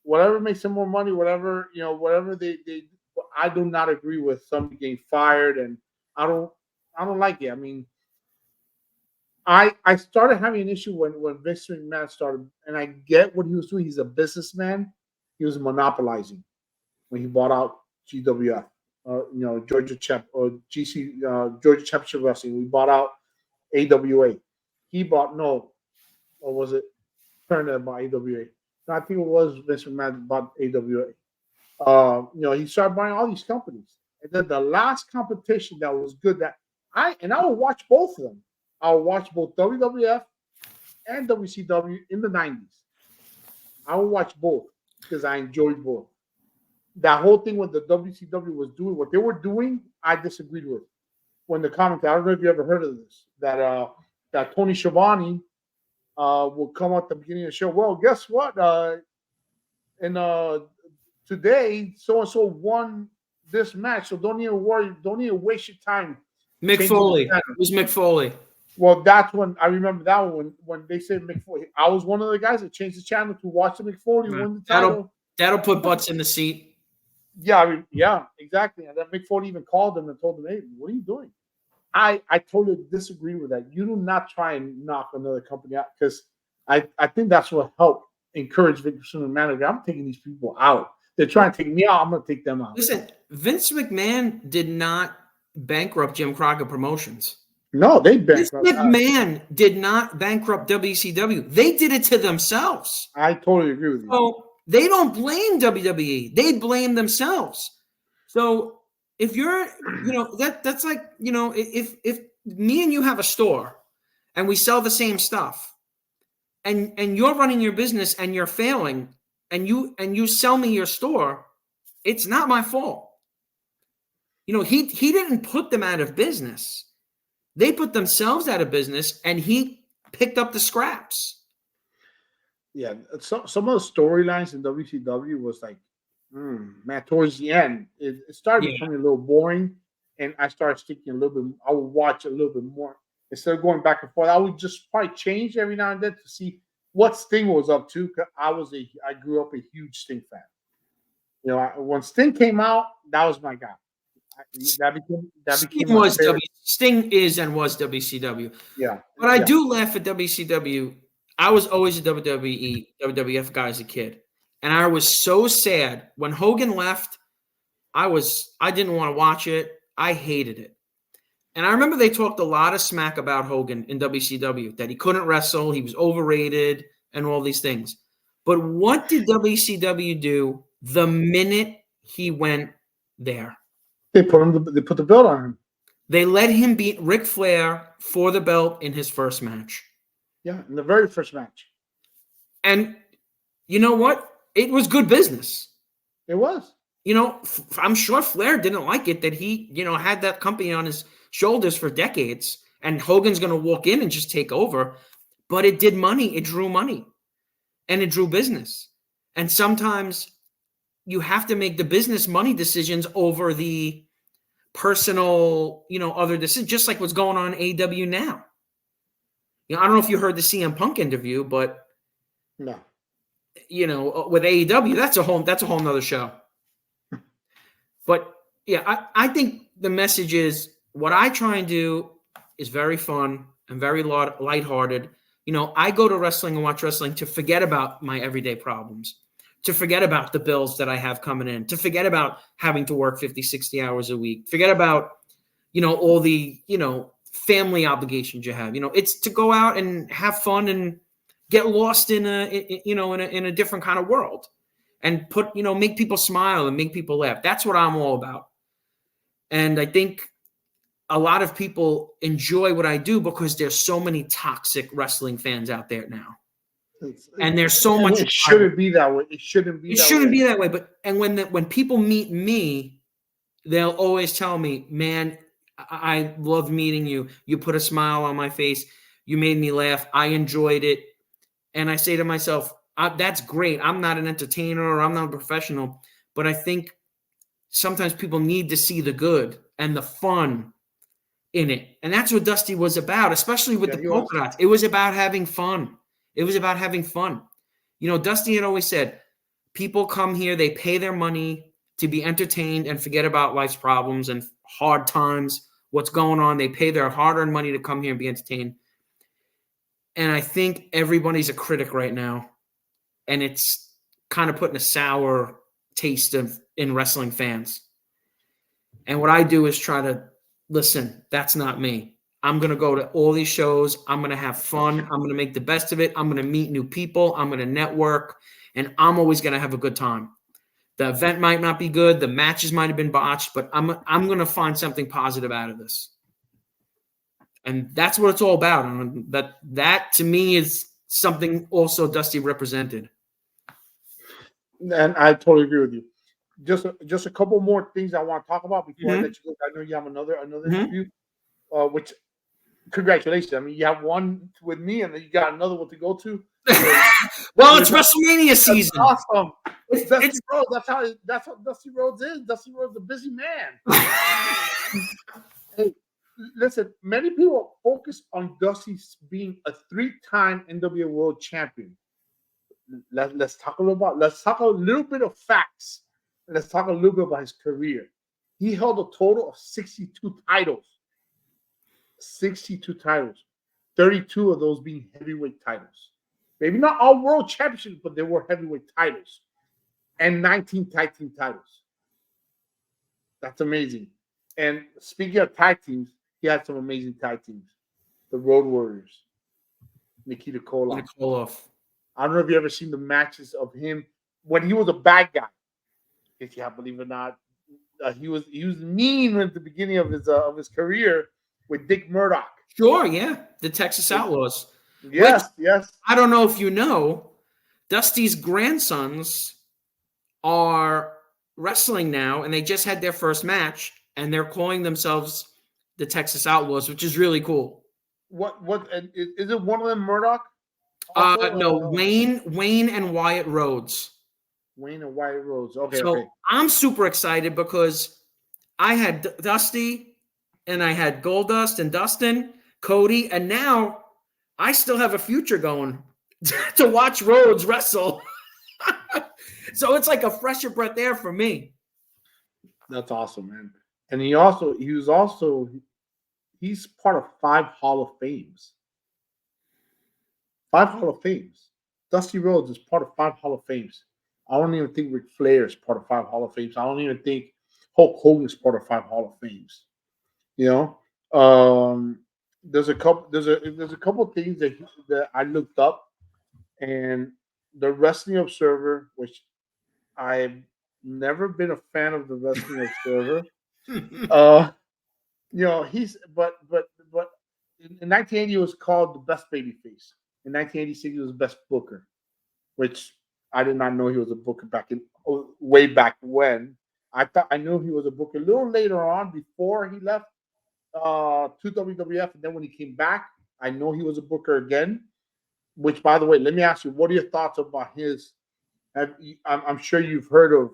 S1: whatever makes them more money, whatever they. I do not agree with somebody getting fired, and I don't I don't like it. I mean, I started having an issue when Vince McMahon started, and I get what he was doing. He's a businessman. He was monopolizing when he bought out GWF, Georgia Championship Wrestling. We bought out AWA. He bought no, or was it Turner bought AWA? No, I think it was Vince McMahon bought AWA. He started buying all these companies, and then the last competition that was good I would watch both of them. I would watch both WWF and WCW in the 90s. I would watch both because I enjoyed both. That whole thing with the WCW was doing what they were doing, I disagreed with. When the commentator, I don't know if you ever heard of this, that Tony Schiavone will come at the beginning of the show. Well, guess what? Today, so and so won this match, so don't even worry, don't even waste your time.
S2: Mick Foley. It was Mick Foley.
S1: Well, that's when I remember that one when they said Mick Foley. I was one of the guys that changed the channel to watch the Mick Foley win the title.
S2: That'll put butts in the seat.
S1: Yeah, exactly. And then Mick Foley even called them and told them, "Hey, what are you doing?" I totally disagree with that. You do not try and knock another company out because I think that's what helped encourage Vince McMahon. I'm taking these people out. They're trying to take me out. I'm going to take them out.
S2: Listen, Vince McMahon did not bankrupt Jim Crockett Promotions.
S1: No, they bankrupt.
S2: Vince McMahon did not bankrupt WCW. They did it to themselves.
S1: I totally agree with you.
S2: So they don't blame WWE. They blame themselves. So if you're, that's like, if me and you have a store and we sell the same stuff and you're running your business and you're failing and you sell me your store, it's not my fault. He didn't put them out of business. They put themselves out of business, and he picked up the scraps.
S1: Yeah, some of the storylines in WCW was like, man, towards the end, it started becoming a little boring, and I started sticking a little bit. I would watch a little bit more instead of going back and forth. I would just probably change every now and then to see what Sting was up to. Cause I grew up a huge Sting fan. When Sting came out, that was my guy.
S2: Sting is and was WCW.
S1: Yeah.
S2: But I do laugh at WCW. I was always a WWE, WWF guy as a kid. And I was so sad. When Hogan left, I didn't want to watch it. I hated it. And I remember they talked a lot of smack about Hogan in WCW, that he couldn't wrestle, he was overrated, and all these things. But what did WCW do the minute he went there?
S1: They put the belt on him.
S2: They let him beat Ric Flair for the belt in his first match.
S1: Yeah, in the very first match.
S2: And you know what? It was good business.
S1: It was.
S2: I'm sure Flair didn't like it that he, had that company on his shoulders for decades, and Hogan's going to walk in and just take over. But it did money. It drew money, and it drew business. And sometimes you have to make the business money decisions over the personal, other decisions, just like what's going on in AEW now. I don't know if you heard the CM Punk interview, but
S1: no,
S2: with AEW, that's a whole nother show. But yeah, I think the message is what I try and do is very fun and very lighthearted. I go to wrestling and watch wrestling to forget about my everyday problems, to forget about the bills that I have coming in, to forget about having to work 50, 60 hours a week, forget about, all the, family obligations you have. It's to go out and have fun and get lost in a different kind of world and make people smile and make people laugh. That's what I'm all about. And I think a lot of people enjoy what I do because there's so many toxic wrestling fans out there now. And there's so
S1: and
S2: much.
S1: it shouldn't be that way. It shouldn't be.
S2: It shouldn't be that way. But when people meet me, they'll always tell me, "Man, I love meeting you. You put a smile on my face. You made me laugh. I enjoyed it." And I say to myself, "That's great. I'm not an entertainer or I'm not a professional, but I think sometimes people need to see the good and the fun in it." And that's what Dusty was about, especially with the polka dots. It was about having fun. It was about having fun. You know, Dusty had always said, people come here, they pay their money to be entertained and forget about life's problems and hard times, what's going on. They pay their hard-earned money to come here and be entertained. And I think everybody's a critic right now. And it's kind of putting a sour taste in wrestling fans. And what I do is try to listen, that's not me. I'm going to go to all these shows. I'm going to have fun. I'm going to make the best of it. I'm going to meet new people. I'm going to network. And I'm always going to have a good time. The event might not be good. The matches might have been botched. But I'm going to find something positive out of this. And that's what it's all about. And that to me is something also Dusty represented.
S1: And I totally agree with you. Just a couple more things I want to talk about before I let you go. I know you have another interview, which congratulations. I mean, you have one with me, and then you got another one to go to.
S2: Well, it's WrestleMania season.
S1: That's awesome. It's Dusty Rhodes. That's what Dusty Rhodes is. Dusty Rhodes is a busy man. Hey, listen, many people focus on Dusty being a 3-time NWA World Champion. Let's talk a little bit of facts. Let's talk a little bit about his career. He held a total of 62 titles. 62 titles. 32 of those being heavyweight titles. Maybe not all world championships, but they were heavyweight titles. And 19 tag team titles. That's amazing. And speaking of tag teams, he had some amazing tag teams. The Road Warriors. Nikita Koloff. I don't know if you ever seen the matches of him when he was a bad guy. If you believe it or not, he was mean at the beginning of his career with Dick Murdoch.
S2: Sure, yeah, the Texas Outlaws.
S1: Yes, yes.
S2: I don't know if you know, Dusty's grandsons are wrestling now, and they just had their first match, and they're calling themselves the Texas Outlaws, which is really cool.
S1: What is it? One of them Murdoch?
S2: No, Wayne and Wyatt Rhodes.
S1: Wayne and Wyatt Rhodes. Okay,
S2: so
S1: okay.
S2: I'm super excited because I had Dusty and I had Goldust and Dustin, Cody, and now I still have a future going to watch Rhodes wrestle. So it's like a fresher breath there for me.
S1: That's awesome, man. And he's part of 5 Hall of Fames. 5 Hall of Fames. Dusty Rhodes is part of 5 Hall of Fames. I don't even think Ric Flair is part of 5 Hall of Fames. I don't even think Hulk Hogan is part of 5 Hall of Fames. You know, there's a couple things that I looked up, and the Wrestling Observer, which I've never been a fan of the Wrestling Observer. You know, but in 1980 it was called the best babyface. In 1986 he was best booker, which I did not know he was a booker way back when. I knew he was a booker a little later on before he left to WWF, and then when he came back, I know he was a booker again. Which, by the way, let me ask you, what are your thoughts about his? I'm sure you've heard of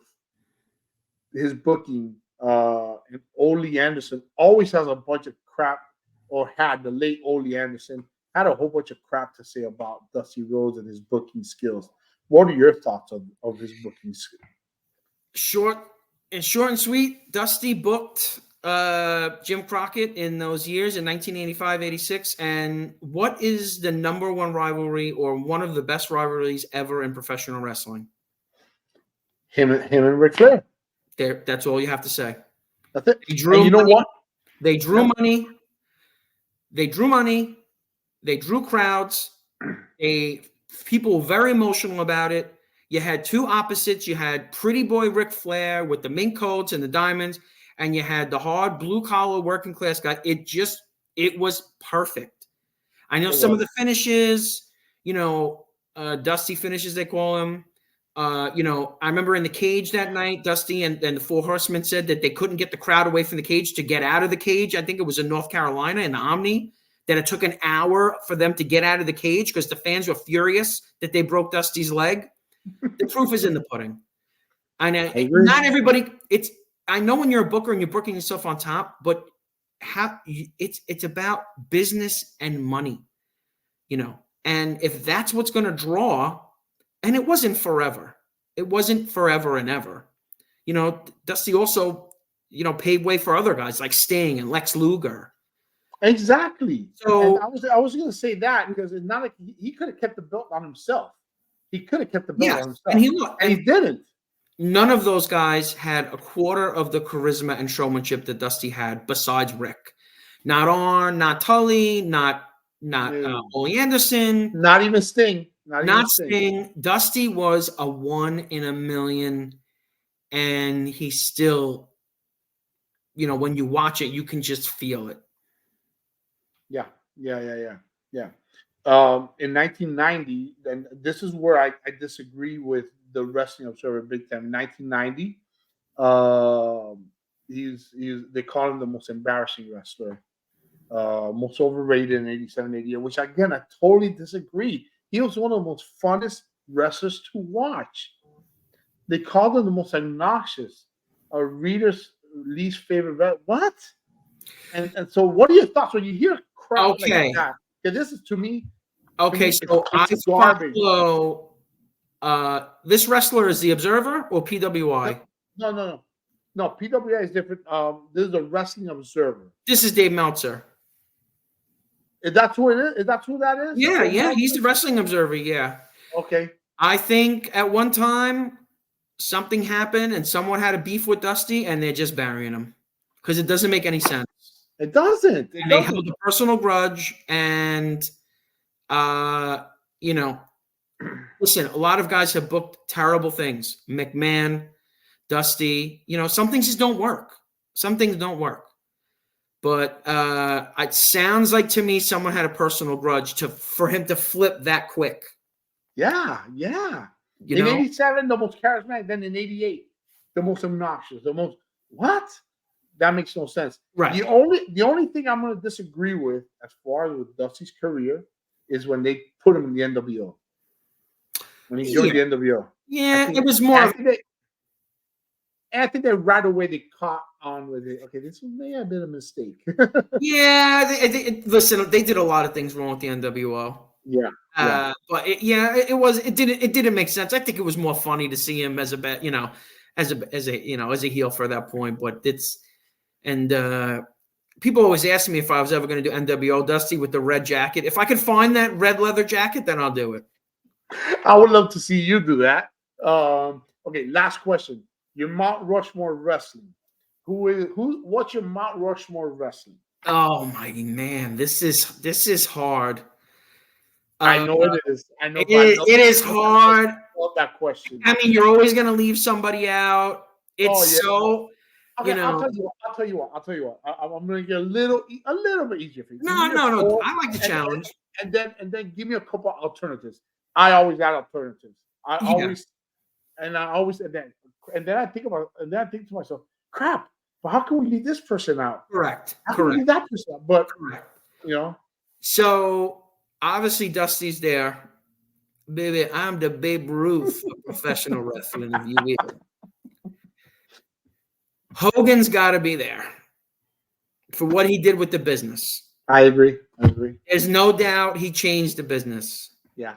S1: his booking. And Ole Anderson always has a bunch of crap, or had the late Ole Anderson had a whole bunch of crap to say about Dusty Rhodes and his booking skills. What are your thoughts of his booking skills?
S2: Short and sweet, Dusty booked Jim Crockett in those years in 1985, 86. And what is the number one rivalry or one of the best rivalries ever in professional wrestling?
S1: Him and Ric Flair.
S2: That's all you have to say.
S1: That's it.
S2: They drew
S1: you know
S2: money.
S1: What?
S2: They drew money. They drew money. They drew crowds. People were very emotional about it. You had two opposites. You had pretty boy Ric Flair with the mink coats and the diamonds, and you had the hard blue-collar working class guy. It was perfect. I know some of the finishes, you know, Dusty finishes, they call him. You know, I remember in the cage that night, Dusty and the Four Horsemen said that they couldn't get the crowd away from the cage to get out of the cage. I think it was in North Carolina in the Omni, that it took an hour for them to get out of the cage because the fans were furious that they broke Dusty's leg. The proof is in the pudding. I know not everybody. I know when you're a booker and you're booking yourself on top, but it's about business and money, you know. And if that's what's going to draw, and it wasn't forever. It wasn't forever and ever. You know, Dusty also, you know, paved way for other guys like Sting and Lex Luger.
S1: Exactly.
S2: So
S1: and I was going to say that because it's not like he could have kept the belt on himself. He could have kept the belt on himself. And he didn't.
S2: None of those guys had a quarter of the charisma and showmanship that Dusty had besides Rick. Not Arn, not Tully, not Ole Anderson.
S1: Not even Sting.
S2: Not Sting. Dusty was a 1 in a million, and he still, you know, when you watch it, you can just feel it.
S1: Yeah. In 1990, and this is where I disagree with the Wrestling Observer big time. In 1990, they call him the most embarrassing wrestler, most overrated in 87, 88, which again, I totally disagree. He was one of the most funnest wrestlers to watch. They called him the most obnoxious, a reader's least favorite. What? And so, what are your thoughts when you hear crap like that? Because this is to me.
S2: So I follow. This wrestler is the Observer or PWI?
S1: No. PWI is different. This is the Wrestling Observer.
S2: This is Dave Meltzer.
S1: Is that who it is? Is that who that is?
S2: Yeah. He's the Wrestling Observer. Yeah.
S1: Okay.
S2: I think at one time something happened and someone had a beef with Dusty, and they're just burying him because it doesn't make any sense.
S1: It doesn't.
S2: They held a personal grudge, and you know, listen, a lot of guys have booked terrible things. McMahon, Dusty, you know, some things just don't work. Some things don't work. But it sounds like to me someone had a personal grudge for him to flip that quick.
S1: Yeah. In 87, the most charismatic. Then in 88, the most obnoxious. The most what? That makes no sense.
S2: Right.
S1: The only thing I'm going to disagree with as far as with Dusty's career is when they put him in the NWO. When he joined the NWO.
S2: Yeah, it was more.
S1: I think that right away they caught on with it. Okay, this may have been a mistake.
S2: Listen, they did a lot of things wrong with the NWO.
S1: Yeah.
S2: But it didn't make sense. I think it was more funny to see him as a heel for that point. But people always ask me if I was ever going to do NWO Dusty with the red jacket. If I could find that red leather jacket, then I'll do it.
S1: I would love to see you do that. Okay, last question. Your Mount Rushmore wrestling. What's your Mount Rushmore wrestling?
S2: Oh my man, this is hard.
S1: I know it is. I know
S2: it is hard.
S1: I love that question.
S2: I mean, you're always going to leave somebody out. It's
S1: Okay, I'll tell you what. I'm going to get a little bit easier for you.
S2: No. I like the challenge.
S1: And then give me a couple of alternatives. I always add alternatives. And then I think to myself, crap. But how can we leave this person out?
S2: Correct.
S1: How can we leave that person out? But you know.
S2: So obviously Dusty's there. Baby, I'm the Babe Ruth of professional wrestling, if you will. Hogan's got to be there for what he did with the business.
S1: I agree.
S2: There's no doubt he changed the business.
S1: Yeah.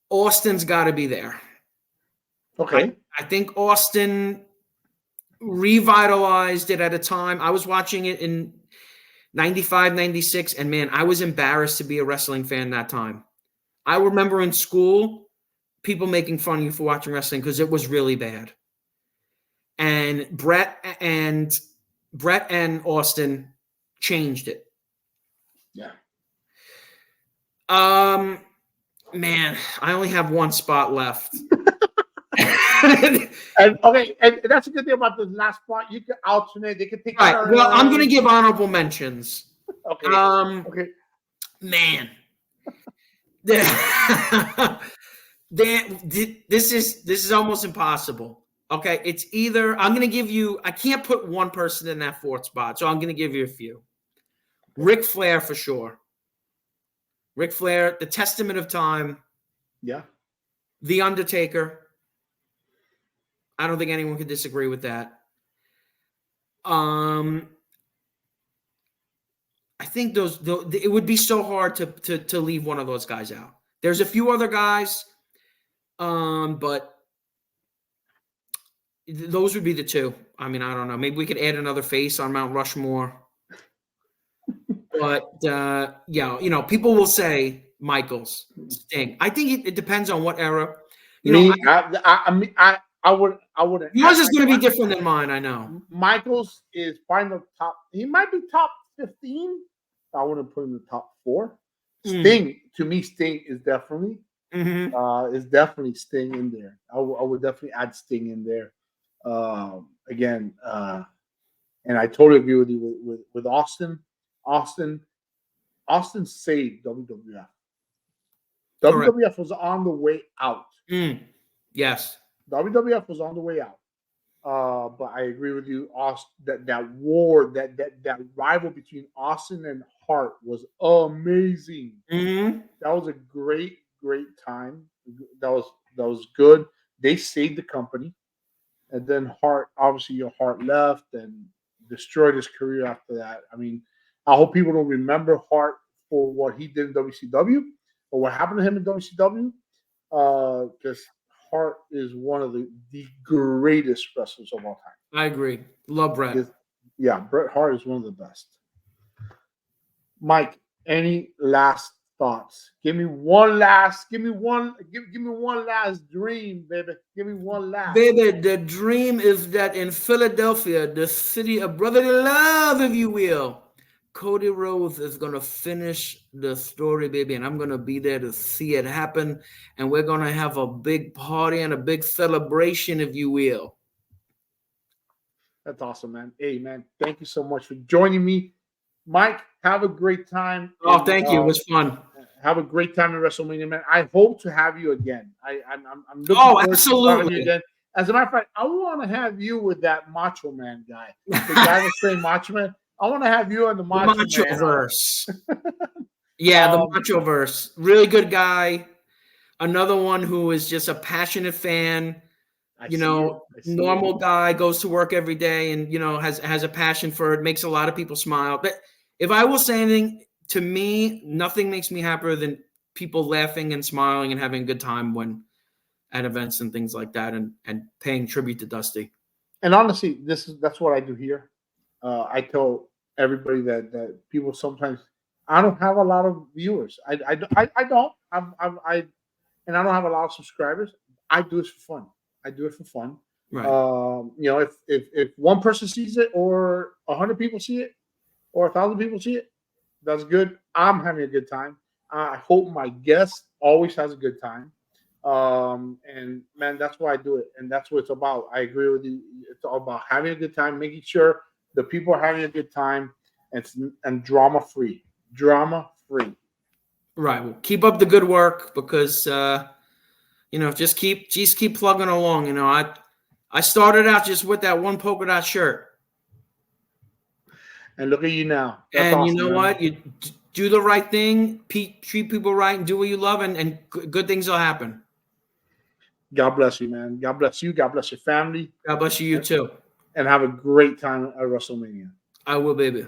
S2: Austin's got to be there.
S1: Okay.
S2: I think Austin revitalized it at a time. I was watching it in 95, 96, and man, I was embarrassed to be a wrestling fan that time. I remember in school, people making fun of you for watching wrestling because it was really bad. And Brett and Austin changed it.
S1: Yeah.
S2: Man, I only have one spot left.
S1: and that's a good thing about the last spot. You can alternate. They can take.
S2: Right. Well, I'm going to give honorable mentions.
S1: Okay.
S2: Okay. Man, This is almost impossible. Okay, it's either I'm going to give you. I can't put one person in that fourth spot, so I'm going to give you a few. Ric Flair for sure. Ric Flair, the Testament of Time.
S1: Yeah.
S2: The Undertaker. I don't think anyone could disagree with that. I think it would be so hard to leave one of those guys out. There's a few other guys, but those would be the two. I mean, I don't know. Maybe we could add another face on Mount Rushmore. But yeah, people will say Michaels, Sting. I think it depends on what era.
S1: I wouldn't.
S2: Yours is going to be different than mine. I know.
S1: Michaels is probably the top. He might be top 15. I wouldn't put him in the top 4. Sting, to me, Sting is definitely Sting in there. I would definitely add Sting in there. Again, and I totally agree with you with Austin. Austin saved WWF.
S2: Correct.
S1: WWF was on the way out.
S2: Yes.
S1: WWF was on the way out. But I agree with you, Austin, that war, that rival between Austin and Hart was amazing.
S2: Mm-hmm.
S1: That was a great time. That was good. They saved the company. And then Hart, obviously, Hart left and destroyed his career after that. I mean, I hope people don't remember Hart for what he did in WCW or what happened to him in WCW. Because Hart is one of the greatest wrestlers of all time.
S2: I agree. Love Bret.
S1: Bret Hart is one of the best. Mike, any last thoughts? Give me one last dream, baby. Give me one last.
S2: Baby, the dream is that in Philadelphia, the city of brotherly love, if you will, Cody Rhodes is going to finish the story, baby, and I'm going to be there to see it happen, and we're going to have a big party and a big celebration, if you will.
S1: That's awesome, man. Hey, man, thank you so much for joining me. Mike, have a great time.
S2: Oh, thank you. It was fun.
S1: Have a great time in WrestleMania, man. I hope to have you again. I'm looking forward to having you again. As a matter of fact, I want to have you with that Macho Man guy. The guy that's saying Macho Man. I want to have you on the
S2: Macho-verse. Yeah, the Macho-verse. Really good guy. Another one who is just a passionate fan. Normal guy, goes to work every day and, has a passion for it, makes a lot of people smile. But if I will say anything, to me, nothing makes me happier than people laughing and smiling and having a good time when at events and things like that and paying tribute to Dusty.
S1: And honestly, that's what I do here. I tell everybody that people sometimes, I don't have a lot of viewers. I don't. And I don't have a lot of subscribers. I do it for fun. Right. If one person sees it, or 100 people see it, or 1,000 people see it, that's good. I'm having a good time. I hope my guest always has a good time. And man, that's why I do it, and that's what it's about. I agree with you. It's all about having a good time, making sure the people are having a good time, and drama free.
S2: Right. Well, keep up the good work because just keep plugging along. I started out just with that one polka dot shirt,
S1: and look at you now.
S2: That's awesome, you know, man. What? You do the right thing, treat people right, and do what you love, and good things will happen.
S1: God bless you, man. God bless you. God bless your family.
S2: God bless you too.
S1: And have a great time at WrestleMania.
S2: I will, baby.